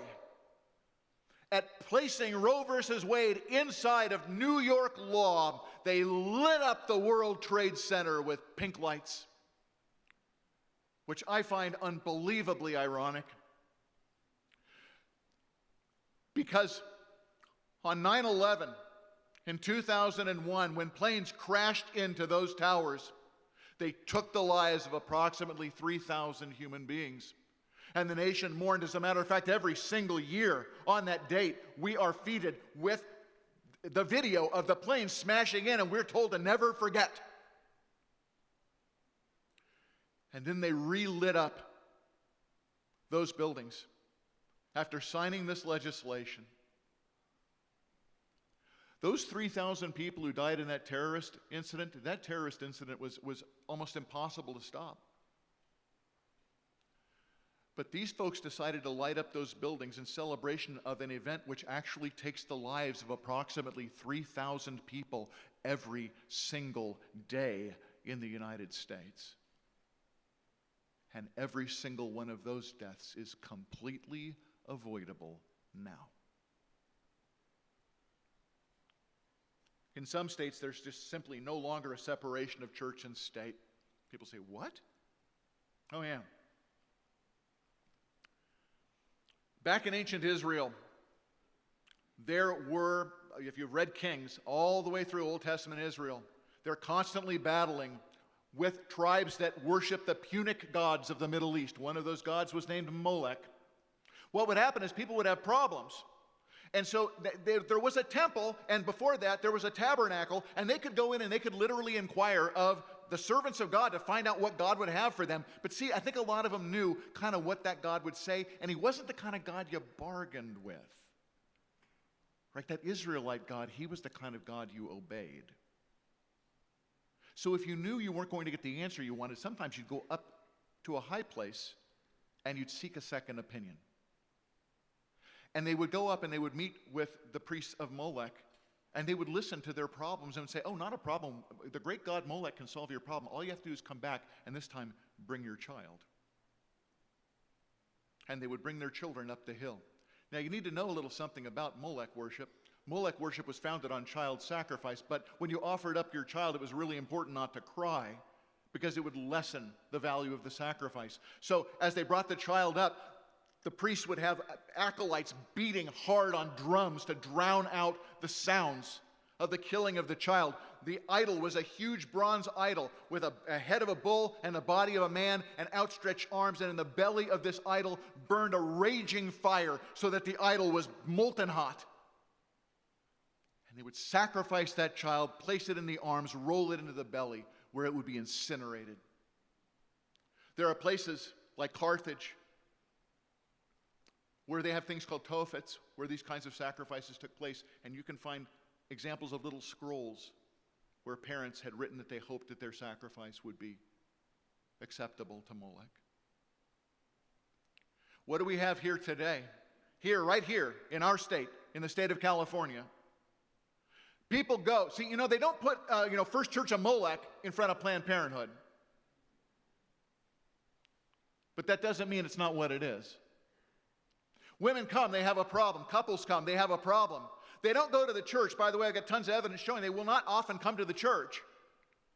at placing Roe versus Wade inside of New York law, they lit up the World Trade Center with pink lights, which I find unbelievably ironic. Because on 9/11 in 2001, when planes crashed into those towers, they took the lives of approximately 3,000 human beings. And the nation mourned. As a matter of fact, every single year on that date, we are feeded with the video of the plane smashing in, and we're told to never forget. And then they relit up those buildings after signing this legislation. Those 3,000 people who died in that terrorist incident was almost impossible to stop. But these folks decided to light up those buildings in celebration of an event which actually takes the lives of approximately 3,000 people every single day in the United States. And every single one of those deaths is completely avoidable now. In some states, there's just simply no longer a separation of church and state. People say, what? Oh, yeah. Back in ancient Israel, there were, if you've read Kings, all the way through Old Testament Israel, they're constantly battling with tribes that worship the Punic gods of the Middle East. One of those gods was named Molech. What would happen is people would have problems. And so there was a temple, and before that there was a tabernacle, and they could go in and they could literally inquire of the servants of God to find out what God would have for them. But see, I think a lot of them knew kind of what that God would say, and he wasn't the kind of God you bargained with. Right? That Israelite God, he was the kind of God you obeyed. So if you knew you weren't going to get the answer you wanted, sometimes you'd go up to a high place and you'd seek a second opinion. And they would go up and they would meet with the priests of Molech, and they would listen to their problems and say, oh, not a problem. The great God Molech can solve your problem. All you have to do is come back, and this time bring your child. And they would bring their children up the hill. Now, you need to know a little something about Molech worship. Molech worship was founded on child sacrifice, but when you offered up your child, it was really important not to cry, because it would lessen the value of the sacrifice. So as they brought the child up, the priests would have acolytes beating hard on drums to drown out the sounds of the killing of the child. The idol was a huge bronze idol with a head of a bull and the body of a man and outstretched arms, and in the belly of this idol burned a raging fire so that the idol was molten hot. And they would sacrifice that child, place it in the arms, roll it into the belly, where it would be incinerated. There are places like Carthage where they have things called tofets, where these kinds of sacrifices took place, and you can find examples of little scrolls where parents had written that they hoped that their sacrifice would be acceptable to Molech. What do we have here today? Here, right here, in our state, in the state of California. People go, see, they don't put, First Church of Molech in front of Planned Parenthood. But that doesn't mean it's not what it is. Women come, they have a problem. Couples come, they have a problem. They don't go to the church. By the way, I've got tons of evidence showing they will not often come to the church.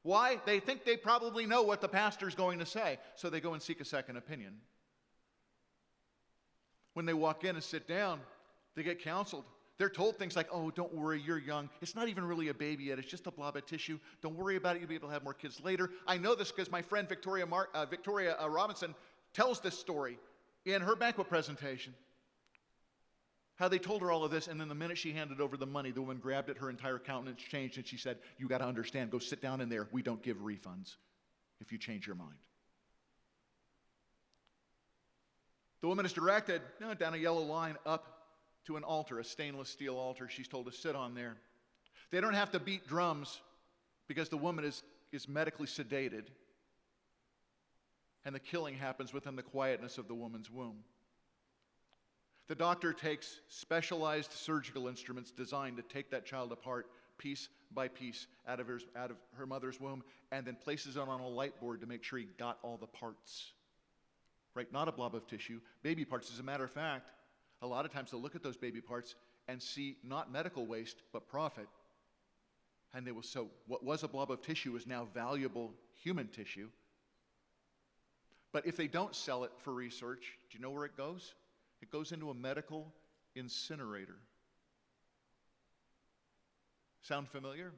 Why? They think they probably know what the pastor's going to say, so they go and seek a second opinion. When they walk in and sit down, they get counseled. They're told things like, oh, don't worry, you're young. It's not even really a baby yet. It's just a blob of tissue. Don't worry about it. You'll be able to have more kids later. I know this because my friend Victoria Robinson tells this story in her banquet presentation. How they told her all of this, and then the minute she handed over the money, the woman grabbed it, her entire countenance changed, and she said, you got to understand, go sit down in there. We don't give refunds if you change your mind. The woman is directed down a yellow line up to an altar, a stainless steel altar. She's told to sit on there. They don't have to beat drums because the woman is medically sedated, and the killing happens within the quietness of the woman's womb. The doctor takes specialized surgical instruments designed to take that child apart piece by piece out of her mother's womb, and then places it on a light board to make sure he got all the parts. Right? Not a blob of tissue, baby parts. As a matter of fact, a lot of times they'll look at those baby parts and see not medical waste, but profit. And so what was a blob of tissue is now valuable human tissue. But if they don't sell it for research, do you know where it goes? It goes into a medical incinerator. Sound familiar?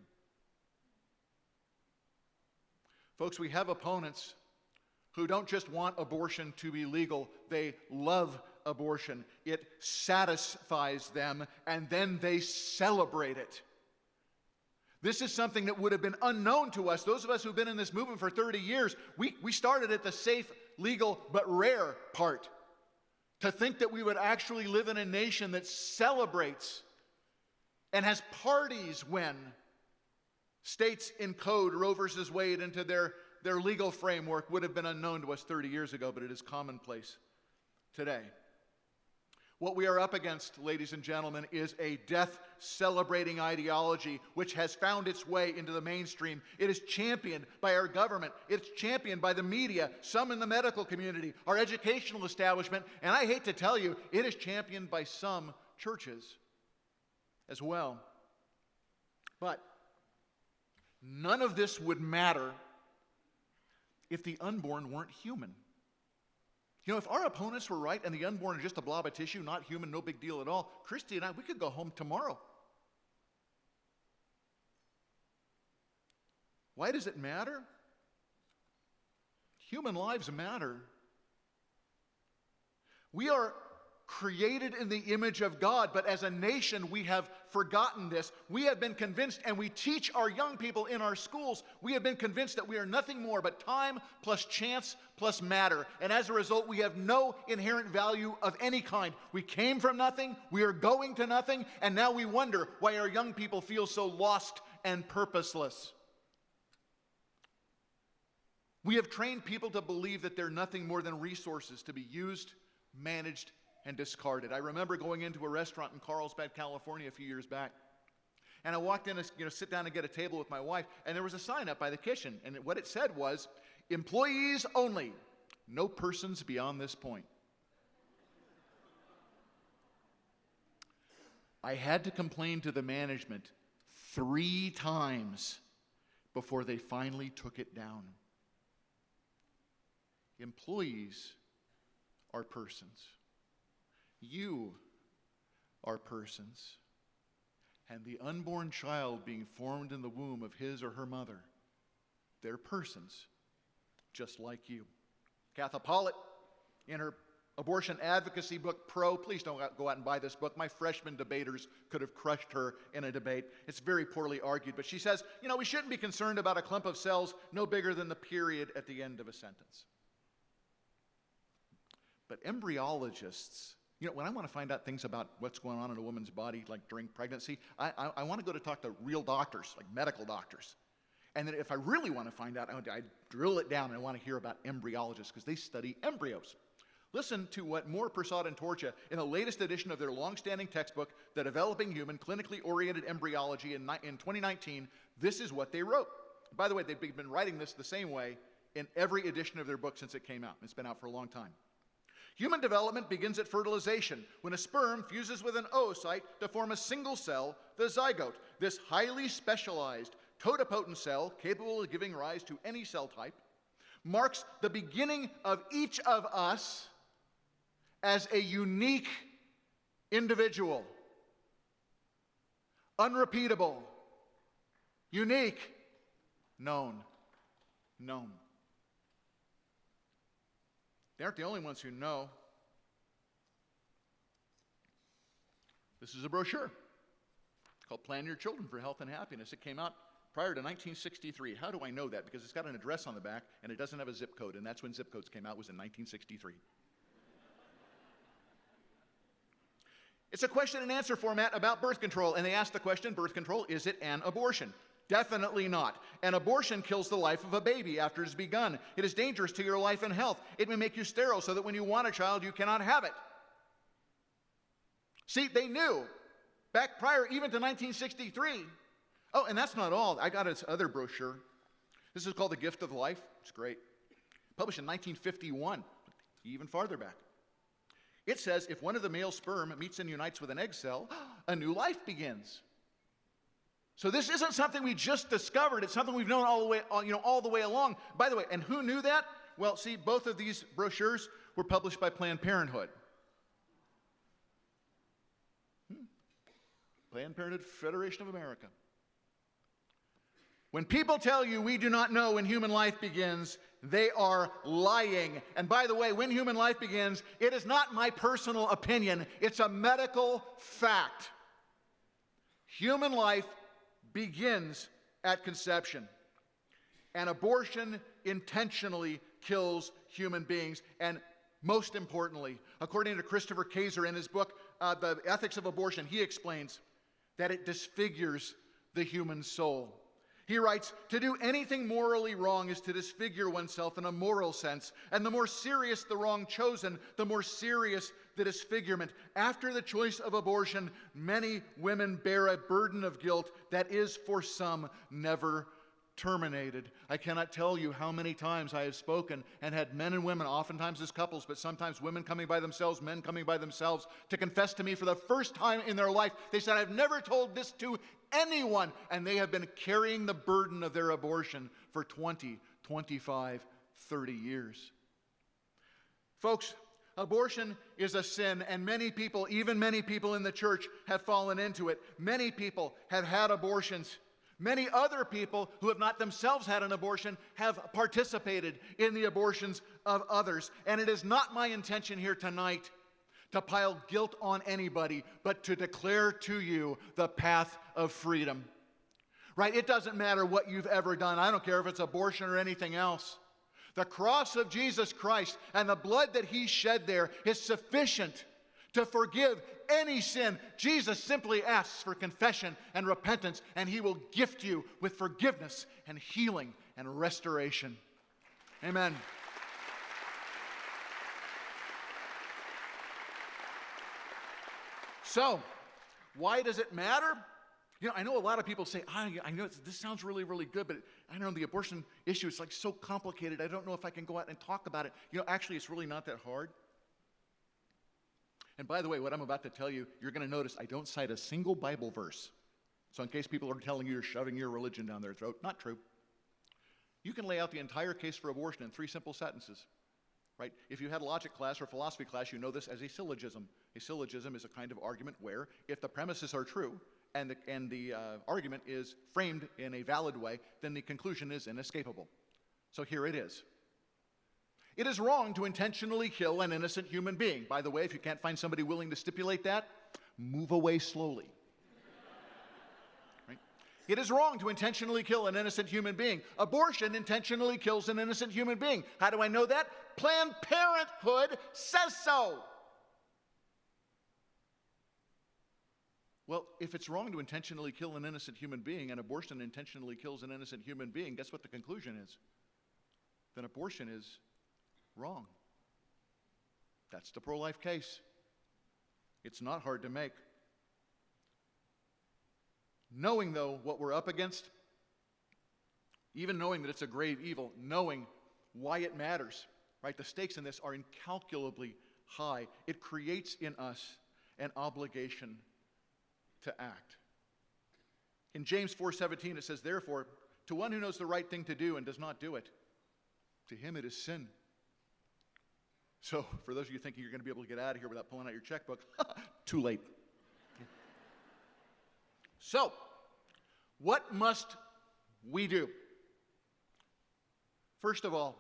Folks, we have opponents who don't just want abortion to be legal, they love abortion. It satisfies them, and then they celebrate it. This is something that would have been unknown to us. Those of us who've been in this movement for 30 years, we started at the safe, legal, but rare part. To think that we would actually live in a nation that celebrates and has parties when states encode Roe versus Wade into their legal framework would have been unknown to us 30 years ago, but it is commonplace today. What we are up against, ladies and gentlemen, is a death-celebrating ideology which has found its way into the mainstream. It is championed by our government. It's championed by the media, some in the medical community, our educational establishment, and I hate to tell you, it is championed by some churches as well. But none of this would matter if the unborn weren't human. If our opponents were right and the unborn are just a blob of tissue, not human, no big deal at all, Christy and I, we could go home tomorrow. Why does it matter? Human lives matter. We are created in the image of God, but as a nation, we have forgotten this. We have been convinced, and we teach our young people in our schools, we have been convinced that we are nothing more but time plus chance plus matter. And as a result, we have no inherent value of any kind. We came from nothing, we are going to nothing, and now we wonder why our young people feel so lost and purposeless. We have trained people to believe that they're nothing more than resources to be used, managed, and discarded. I remember going into a restaurant in Carlsbad, California a few years back, and I walked in to sit down and get a table with my wife, and there was a sign up by the kitchen, and what it said was, employees only, no persons beyond this point. I had to complain to the management 3 times before they finally took it down. Employees are persons. You are persons. and the unborn child being formed in the womb of his or her mother. They're persons just like you. Katha Pollitt, in her abortion advocacy book, please don't go out and buy this book. My freshman debaters could have crushed her in a debate. It's very poorly argued, but she says, we shouldn't be concerned about a clump of cells no bigger than the period at the end of a sentence. But embryologists, when I want to find out things about what's going on in a woman's body, like during pregnancy, I want to go to talk to real doctors, like medical doctors. And then if I really want to find out, I drill it down and I want to hear about embryologists because they study embryos. Listen to what Moore, Persaud, and Torcha, in the latest edition of their long-standing textbook, The Developing Human, Clinically Oriented Embryology in 2019, this is what they wrote. By the way, they've been writing this the same way in every edition of their book since it came out. It's been out for a long time. Human development begins at fertilization, when a sperm fuses with an oocyte to form a single cell, the zygote. This highly specialized, totipotent cell, capable of giving rise to any cell type, marks the beginning of each of us as a unique individual. Unrepeatable. Unique. Known. They aren't the only ones who know. This is a brochure called Plan Your Children for Health and Happiness. It came out prior to 1963. How do I know that? Because it's got an address on the back, and it doesn't have a zip code, and that's when zip codes came out, was in 1963. It's a question and answer format about birth control, and they ask the question, birth control, is it an abortion? Definitely not. An abortion kills the life of a baby after it has begun. It is dangerous to your life and health. It may make you sterile so that when you want a child, you cannot have it. See, they knew back prior even to 1963. Oh, and that's not all. I got this other brochure. This is called The Gift of Life. It's great. Published in 1951, even farther back. It says if one of the male sperm meets and unites with an egg cell, a new life begins. So this isn't something we just discovered. It's something we've known all the way along. By the way, and who knew that? Well, see, both of these brochures were published by Planned Parenthood. Planned Parenthood Federation of America. When people tell you we do not know when human life begins, they are lying. And by the way, when human life begins, it is not my personal opinion. It's a medical fact. Human life begins at conception. And abortion intentionally kills human beings. And most importantly, according to Christopher Kaiser in his book, The Ethics of Abortion, he explains that it disfigures the human soul. He writes, to do anything morally wrong is to disfigure oneself in a moral sense. And the more serious the wrong chosen, the more serious the disfigurement. After the choice of abortion, many women bear a burden of guilt that is for some never terminated. I cannot tell you how many times I have spoken and had men and women, oftentimes as couples, but sometimes women coming by themselves, men coming by themselves, to confess to me for the first time in their life. They said, I've never told this to anyone, and they have been carrying the burden of their abortion for 20, 25, 30 years. Folks, abortion is a sin, and many people, even many people in the church, have fallen into it. Many people have had abortions. Many other people who have not themselves had an abortion have participated in the abortions of others. And it is not my intention here tonight to pile guilt on anybody, but to declare to you the path of freedom. Right? It doesn't matter what you've ever done. I don't care if it's abortion or anything else. The cross of Jesus Christ and the blood that he shed there is sufficient to forgive any sin. Jesus simply asks for confession and repentance, and he will gift you with forgiveness and healing and restoration. Amen. So, why does it matter? I know a lot of people say, I know this sounds really, really good, but I know the abortion issue is like so complicated. I don't know if I can go out and talk about it. Actually, it's really not that hard. And by the way, what I'm about to tell you, you're going to notice I don't cite a single Bible verse. So in case people are telling you you're shoving your religion down their throat, not true. You can lay out the entire case for abortion in 3 simple sentences. Right? If you had logic class or philosophy class, you know this as a syllogism. A syllogism is a kind of argument where, if the premises are true and the argument is framed in a valid way, then the conclusion is inescapable. So here it is. It is wrong to intentionally kill an innocent human being. By the way, if you can't find somebody willing to stipulate that, move away slowly. Right? It is wrong to intentionally kill an innocent human being. Abortion intentionally kills an innocent human being. How do I know that? Planned Parenthood says so. Well, if it's wrong to intentionally kill an innocent human being and abortion intentionally kills an innocent human being, guess what the conclusion is? Then abortion is wrong. That's the pro-life case. It's not hard to make. Knowing, though, what we're up against, even knowing that it's a grave evil, knowing why it matters, right? The stakes in this are incalculably high. It creates in us an obligation to act. In James 4:17 it says, therefore, to one who knows the right thing to do and does not do it, to him it is sin. So, for those of you thinking you're going to be able to get out of here without pulling out your checkbook, too late. So, what must we do? First of all,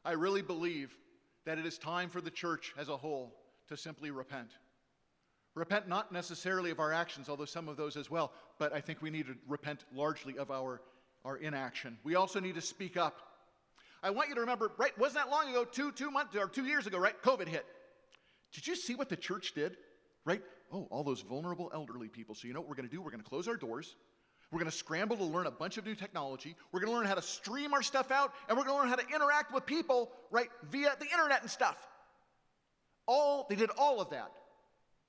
I really believe that it is time for the church as a whole to simply repent. Repent not necessarily of our actions, although some of those as well, but I think we need to repent largely of our inaction. We also need to speak up. I want you to remember, right, wasn't that long ago, 2 years ago, right, COVID hit. Did you see what the church did, right? Oh, all those vulnerable elderly people. So you know what we're going to do? We're going to close our doors. We're going to scramble to learn a bunch of new technology. We're going to learn how to stream our stuff out, and we're going to learn how to interact with people, right, via the internet and stuff. They did all of that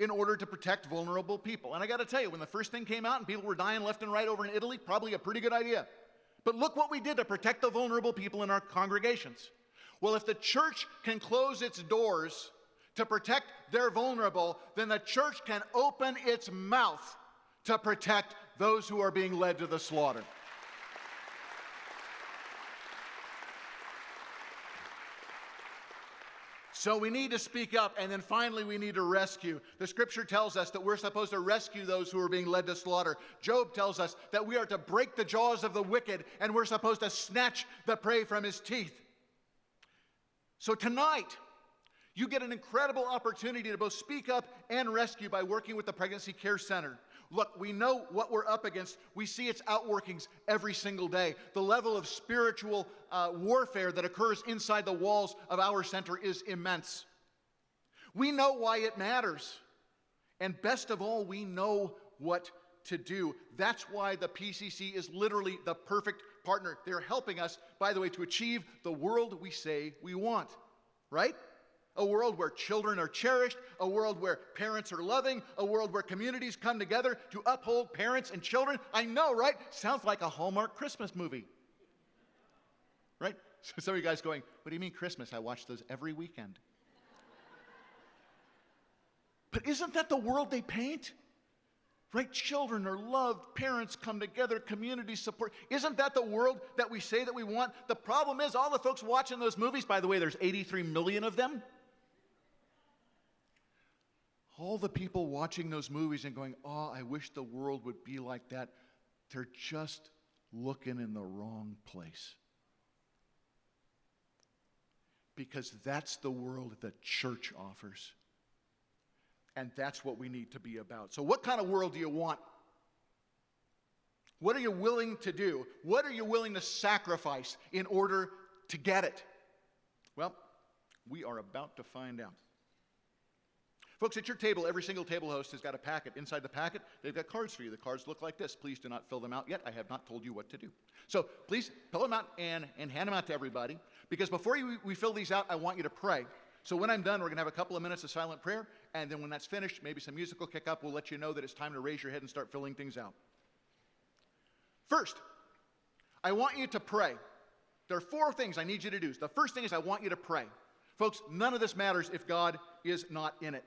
in order to protect vulnerable people. And I got to tell you, when the first thing came out and people were dying left and right over in Italy, probably a pretty good idea. But look what we did to protect the vulnerable people in our congregations. Well, if the church can close its doors to protect their vulnerable, then the church can open its mouth to protect those who are being led to the slaughter. So we need to speak up, and then finally we need to rescue. The scripture tells us that we're supposed to rescue those who are being led to slaughter. Job tells us that we are to break the jaws of the wicked, and we're supposed to snatch the prey from his teeth. So tonight, you get an incredible opportunity to both speak up and rescue by working with the Pregnancy Care Center. Look, we know what we're up against. We see its outworkings every single day. The level of spiritual warfare that occurs inside the walls of our center is immense. We know why it matters. And best of all, we know what to do. That's why the PCC is literally the perfect partner. They're helping us, by the way, to achieve the world we say we want, right? A world where children are cherished, a world where parents are loving, a world where communities come together to uphold parents and children. I know, right? Sounds like a Hallmark Christmas movie. Right? So some of you guys going, what do you mean Christmas? I watch those every weekend. But isn't that the world they paint? Right? Children are loved, parents come together, community support. Isn't that the world that we say that we want? The problem is all the folks watching those movies, by the way, there's 83 million of them. All the people watching those movies and going, oh, I wish the world would be like that, they're just looking in the wrong place. Because that's the world the church offers. And that's what we need to be about. So what kind of world do you want? What are you willing to do? What are you willing to sacrifice in order to get it? Well, we are about to find out. Folks, at your table, every single table host has got a packet. Inside the packet, they've got cards for you. The cards look like this. Please do not fill them out yet. I have not told you what to do. So please fill them out and hand them out to everybody. Because before we fill these out, I want you to pray. So when I'm done, we're going to have a couple of minutes of silent prayer. And then when that's finished, maybe some music will kick up. We'll let you know that it's time to raise your head and start filling things out. First, I want you to pray. There are 4 things I need you to do. The first thing is I want you to pray. Folks, none of this matters if God is not in it.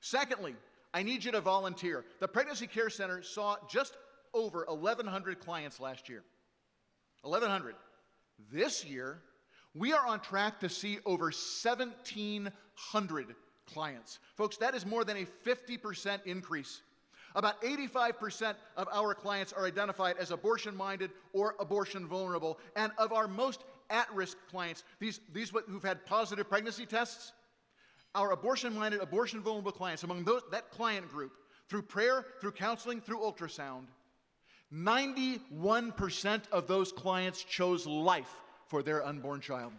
Secondly, I need you to volunteer. The Pregnancy Care Center saw just over 1,100 clients last year. 1,100. This year, we are on track to see over 1,700 clients. Folks, that is more than a 50% increase. About 85% of our clients are identified as abortion-minded or abortion-vulnerable. And of our most at-risk clients, these who've had positive pregnancy tests, our abortion-minded, abortion-vulnerable clients, among that client group, through prayer, through counseling, through ultrasound, 91% of those clients chose life for their unborn child.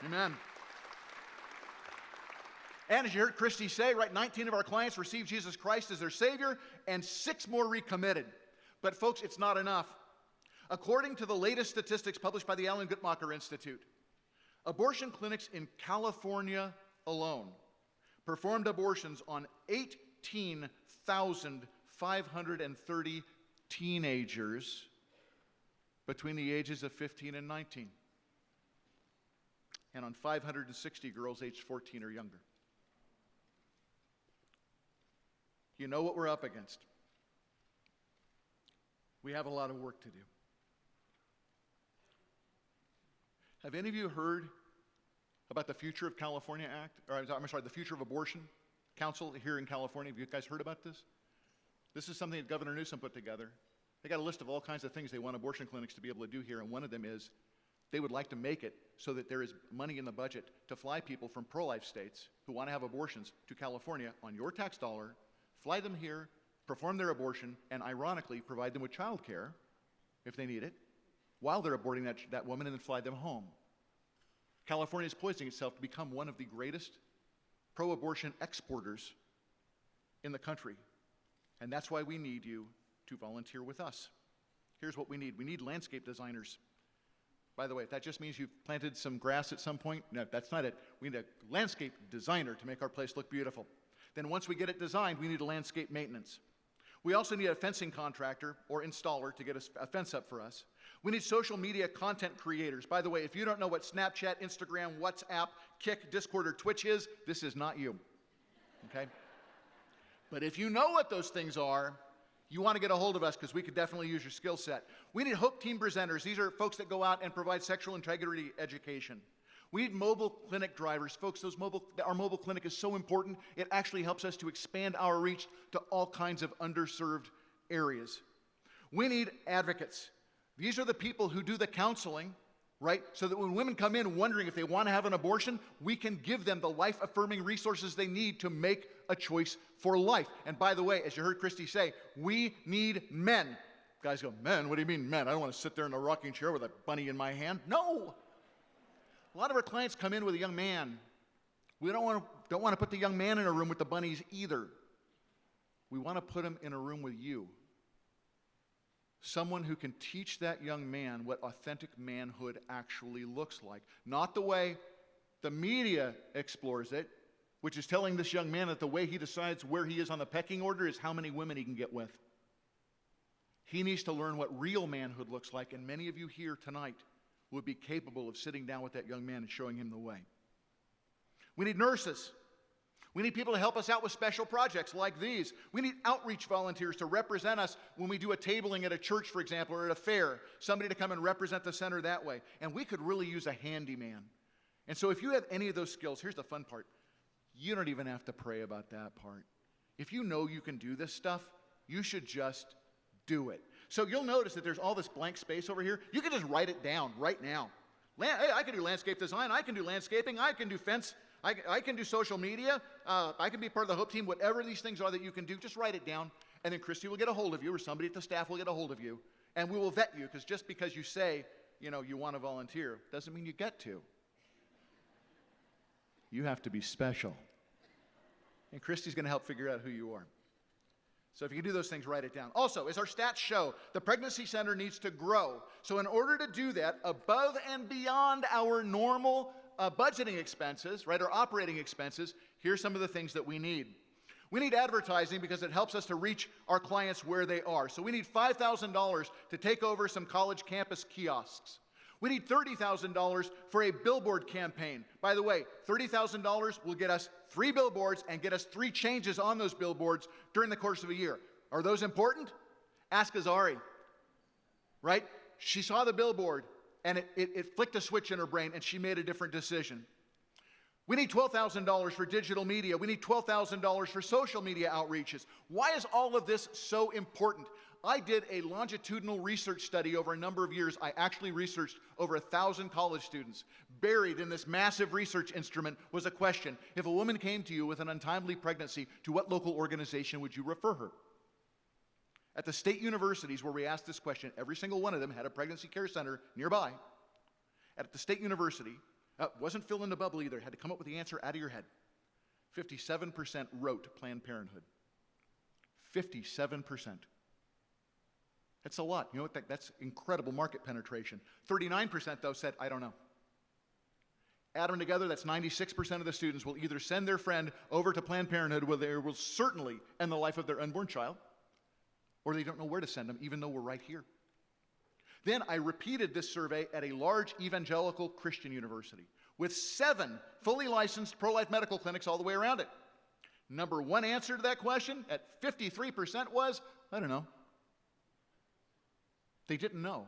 Amen. And as you heard Christy say, right, 19 of our clients received Jesus Christ as their Savior, and 6 more recommitted. But folks, it's not enough. According to the latest statistics published by the Alan Guttmacher Institute, abortion clinics in California alone performed abortions on 18,530 teenagers between the ages of 15 and 19, and on 560 girls aged 14 or younger. You know what we're up against. We have a lot of work to do. Have any of you heard about the Future of California Act? Or I'm sorry, the Future of Abortion Council here in California? Have you guys heard about this? This is something that Governor Newsom put together. They got a list of all kinds of things they want abortion clinics to be able to do here, and one of them is they would like to make it so that there is money in the budget to fly people from pro-life states who want to have abortions to California on your tax dollar, fly them here, perform their abortion, and ironically provide them with child care, if they need it, while they're aborting that woman, and then fly them home. California is poising itself to become one of the greatest pro-abortion exporters in the country. And that's why we need you to volunteer with us. Here's what we need. We need landscape designers. By the way, if that just means you've planted some grass at some point, no, that's not it. We need a landscape designer to make our place look beautiful. Then once we get it designed, we need a landscape maintenance. We also need a fencing contractor or installer to get a fence up for us. We need social media content creators. By the way, if you don't know what Snapchat, Instagram, WhatsApp, Kick, Discord, or Twitch is, this is not you, okay? But if you know what those things are, you want to get a hold of us because we could definitely use your skill set. We need Hope Team presenters. These are folks that go out and provide sexual integrity education. We need mobile clinic drivers. Folks, our mobile clinic is so important, it actually helps us to expand our reach to all kinds of underserved areas. We need advocates. These are the people who do the counseling, right? So that when women come in wondering if they want to have an abortion, we can give them the life-affirming resources they need to make a choice for life. And by the way, as you heard Christy say, we need men. Guys go, men? What do you mean men? I don't want to sit there in a rocking chair with a bunny in my hand. No! A lot of our clients come in with a young man. We don't want to put the young man in a room with the bunnies either. We want to put him in a room with you. Someone who can teach that young man what authentic manhood actually looks like. Not the way the media explores it, which is telling this young man that the way he decides where he is on the pecking order is how many women he can get with. He needs to learn what real manhood looks like, and many of you here tonight would be capable of sitting down with that young man and showing him the way. We need nurses. We need people to help us out with special projects like these. We need outreach volunteers to represent us when we do a tabling at a church, for example, or at a fair. Somebody to come and represent the center that way. And we could really use a handyman. And so if you have any of those skills, here's the fun part. You don't even have to pray about that part. If you know you can do this stuff, you should just do it. So you'll notice that there's all this blank space over here. You can just write it down right now. Hey, I can do landscape design. I can do landscaping. I can do fence. I can do social media. I can be part of the Hope Team. Whatever these things are that you can do, just write it down. And then Christy will get a hold of you, or somebody at the staff will get a hold of you. And we will vet you, because just because you say, you want to volunteer, doesn't mean you get to. You have to be special. And Christy's going to help figure out who you are. So if you can do those things, write it down. Also, as our stats show, the Pregnancy Center needs to grow. So in order to do that, above and beyond our normal budgeting expenses, right, or operating expenses, here's some of the things that we need. We need advertising because it helps us to reach our clients where they are. So we need $5,000 to take over some college campus kiosks. We need $30,000 for a billboard campaign. By the way, $30,000 will get us 3 billboards and get us 3 changes on those billboards during the course of a year. Are those important? Ask Azari, right? She saw the billboard and it flicked a switch in her brain and she made a different decision. We need $12,000 for digital media. We need $12,000 for social media outreaches. Why is all of this so important? I did a longitudinal research study over a number of years. I actually researched over 1,000 college students. Buried in this massive research instrument was a question: if a woman came to you with an untimely pregnancy, to what local organization would you refer her? At the state universities where we asked this question, every single one of them had a pregnancy care center nearby. At the state university, wasn't fill in the bubble either, had to come up with the answer out of your head. 57% wrote Planned Parenthood. 57%. That's a lot. You know what? That's incredible market penetration. 39%, though, said, I don't know. Add them together, that's 96% of the students will either send their friend over to Planned Parenthood, where they will certainly end the life of their unborn child, or they don't know where to send them, even though we're right here. Then I repeated this survey at a large evangelical Christian university with 7 fully licensed pro-life medical clinics all the way around it. Number one answer to that question at 53% was, I don't know. They didn't know.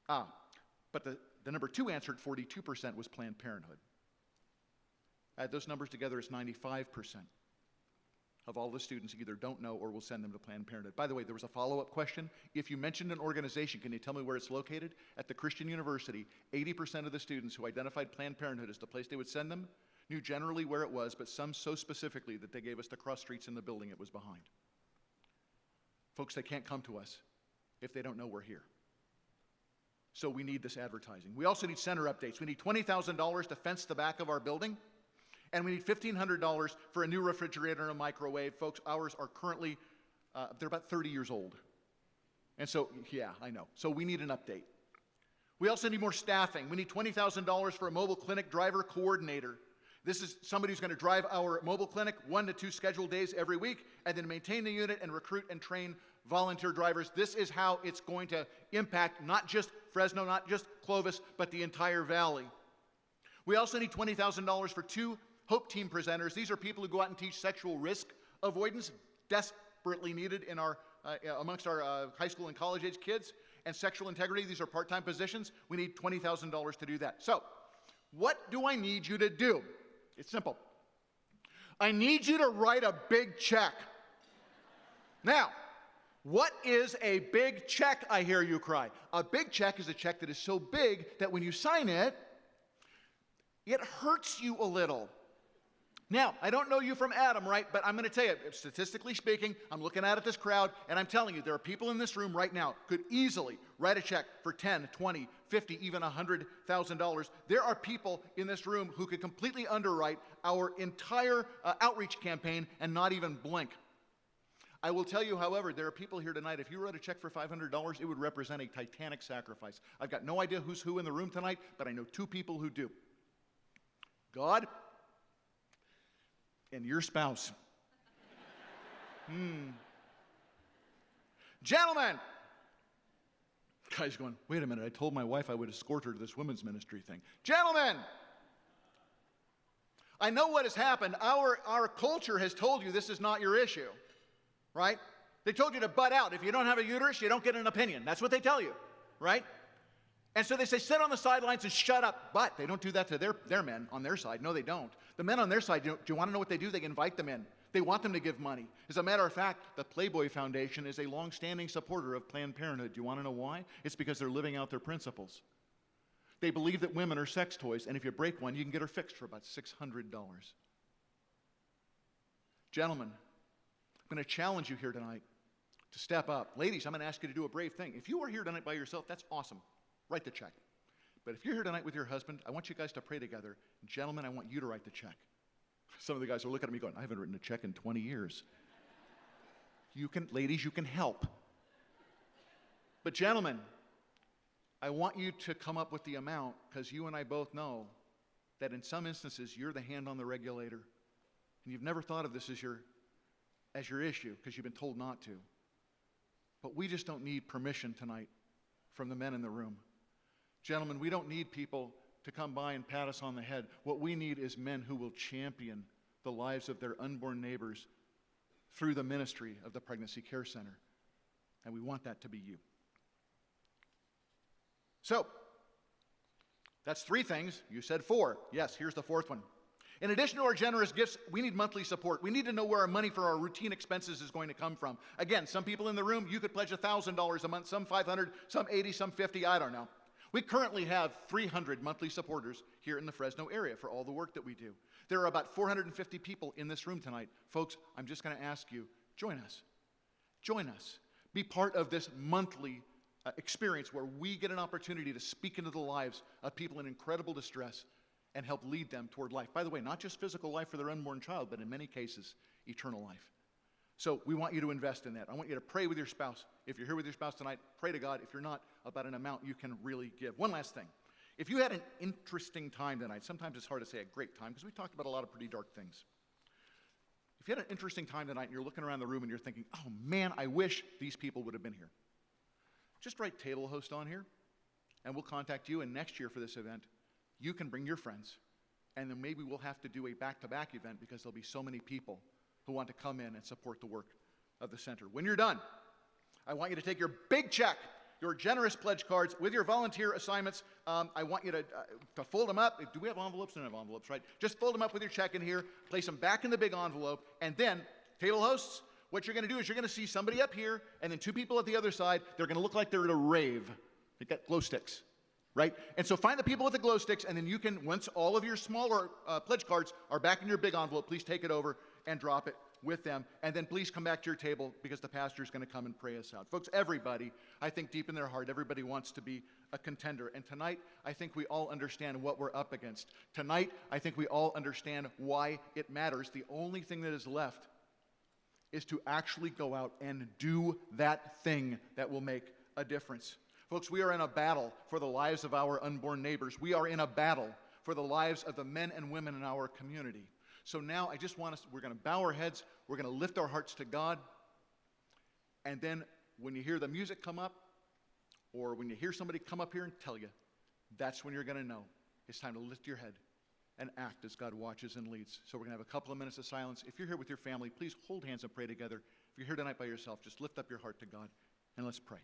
But the number two answer at 42% was Planned Parenthood. Add those numbers together, it's 95% of all the students either don't know or will send them to Planned Parenthood. By the way, there was a follow-up question. If you mentioned an organization, can you tell me where it's located? At the Christian university, 80% of the students who identified Planned Parenthood as the place they would send them knew generally where it was, but some so specifically that they gave us the cross streets in the building it was behind. Folks, they can't come to us if they don't know we're here. So we need this advertising. We also need center updates. We need $20,000 to fence the back of our building. And we need $1,500 for a new refrigerator and a microwave. Folks, ours are currently, they're about 30 years old. And so, yeah, I know. So we need an update. We also need more staffing. We need $20,000 for a mobile clinic driver coordinator. This is somebody who's going to drive our mobile clinic 1 to 2 scheduled days every week, and then maintain the unit and recruit and train volunteer drivers. This is how it's going to impact not just Fresno, not just Clovis, but the entire valley. We also need $20,000 for 2 Hope Team presenters. These are people who go out and teach sexual risk avoidance, desperately needed in our amongst our high school and college age kids, and sexual integrity. These are part-time positions. We need $20,000 to do that. So, what do I need you to do? It's simple. I need you to write a big check. Now, what is a big check, I hear you cry? A big check is a check that is so big that when you sign it, it hurts you a little. Now, I don't know you from Adam, right? But I'm going to tell you, statistically speaking, I'm looking out at this crowd, and I'm telling you, there are people in this room right now who could easily write a check for $10, $20, $50, even $100,000. There are people in this room who could completely underwrite our entire outreach campaign and not even blink. I will tell you, however, there are people here tonight, if you wrote a check for $500, it would represent a titanic sacrifice. I've got no idea who's who in the room tonight, but I know 2 people who do. God and your spouse. Gentlemen! Guy's going, wait a minute, I told my wife I would escort her to this women's ministry thing. Gentlemen! I know what has happened. Our culture has told you this is not your issue, right? They told you to butt out. If you don't have a uterus, you don't get an opinion. That's what they tell you, right? And so they say, sit on the sidelines and shut up. But they don't do that to their men on their side. No, they don't. The men on their side, do you want to know what they do? They invite them in. They want them to give money. As a matter of fact, the Playboy Foundation is a long-standing supporter of Planned Parenthood. Do you want to know why? It's because they're living out their principles. They believe that women are sex toys, and if you break one, you can get her fixed for about $600. Gentlemen, I'm going to challenge you here tonight to step up. Ladies, I'm going to ask you to do a brave thing. If you are here tonight by yourself, that's awesome. Write the check. But if you're here tonight with your husband, I want you guys to pray together. Gentlemen, I want you to write the check. Some of the guys are looking at me going, I haven't written a check in 20 years. Ladies, you can help. But gentlemen, I want you to come up with the amount, because you and I both know that in some instances, you're the hand on the regulator. And you've never thought of this as your issue, because you've been told not to. But we just don't need permission tonight from the men in the room. Gentlemen, we don't need people to come by and pat us on the head. What we need is men who will champion the lives of their unborn neighbors through the ministry of the Pregnancy Care Center. And we want that to be you. So, that's 3 things. You said 4. Yes, here's the 4th one. In addition to our generous gifts, we need monthly support. We need to know where our money for our routine expenses is going to come from. Again, some people in the room, you could pledge $1,000 a month, some $500, some $80, some $50, I don't know. We currently have 300 monthly supporters here in the Fresno area for all the work that we do. There are about 450 people in this room tonight. Folks, I'm just going to ask you, join us. Join us. Be part of this monthly experience where we get an opportunity to speak into the lives of people in incredible distress and help lead them toward life. By the way, not just physical life for their unborn child, but in many cases, eternal life. So we want you to invest in that. I want you to pray with your spouse. If you're here with your spouse tonight, pray to God. If you're not, about an amount you can really give. One last thing. If you had an interesting time tonight, sometimes it's hard to say a great time because we talked about a lot of pretty dark things. If you had an interesting time tonight and you're looking around the room and you're thinking, oh man, I wish these people would have been here. Just write table host on here and we'll contact you. And next year for this event, you can bring your friends. And then maybe we'll have to do a back-to-back event because there'll be so many people who want to come in and support the work of the center. When you're done, I want you to take your big check, your generous pledge cards with your volunteer assignments. I want you to fold them up. Do we have envelopes? We don't have envelopes, right? Just fold them up with your check in here, place them back in the big envelope, and then, table hosts, what you're going to do is you're going to see somebody up here and then two people at the other side. They're going to look like they're at a rave. They've got glow sticks, right? And so find the people with the glow sticks, and then you can, once all of your smaller pledge cards are back in your big envelope, please take it over and drop it with them. And then please come back to your table because the pastor is going to come and pray us out. Folks, everybody, I think deep in their heart, everybody wants to be a contender. And tonight, I think we all understand what we're up against. Tonight, I think we all understand why it matters. The only thing that is left is to actually go out and do that thing that will make a difference. Folks, we are in a battle for the lives of our unborn neighbors. We are in a battle for the lives of the men and women in our community. So now I just want us, we're going to bow our heads, we're going to lift our hearts to God, and then when you hear the music come up, or when you hear somebody come up here and tell you, that's when you're going to know it's time to lift your head and act as God watches and leads. So we're going to have a couple of minutes of silence. If you're here with your family, please hold hands and pray together. If you're here tonight by yourself, just lift up your heart to God, and let's pray.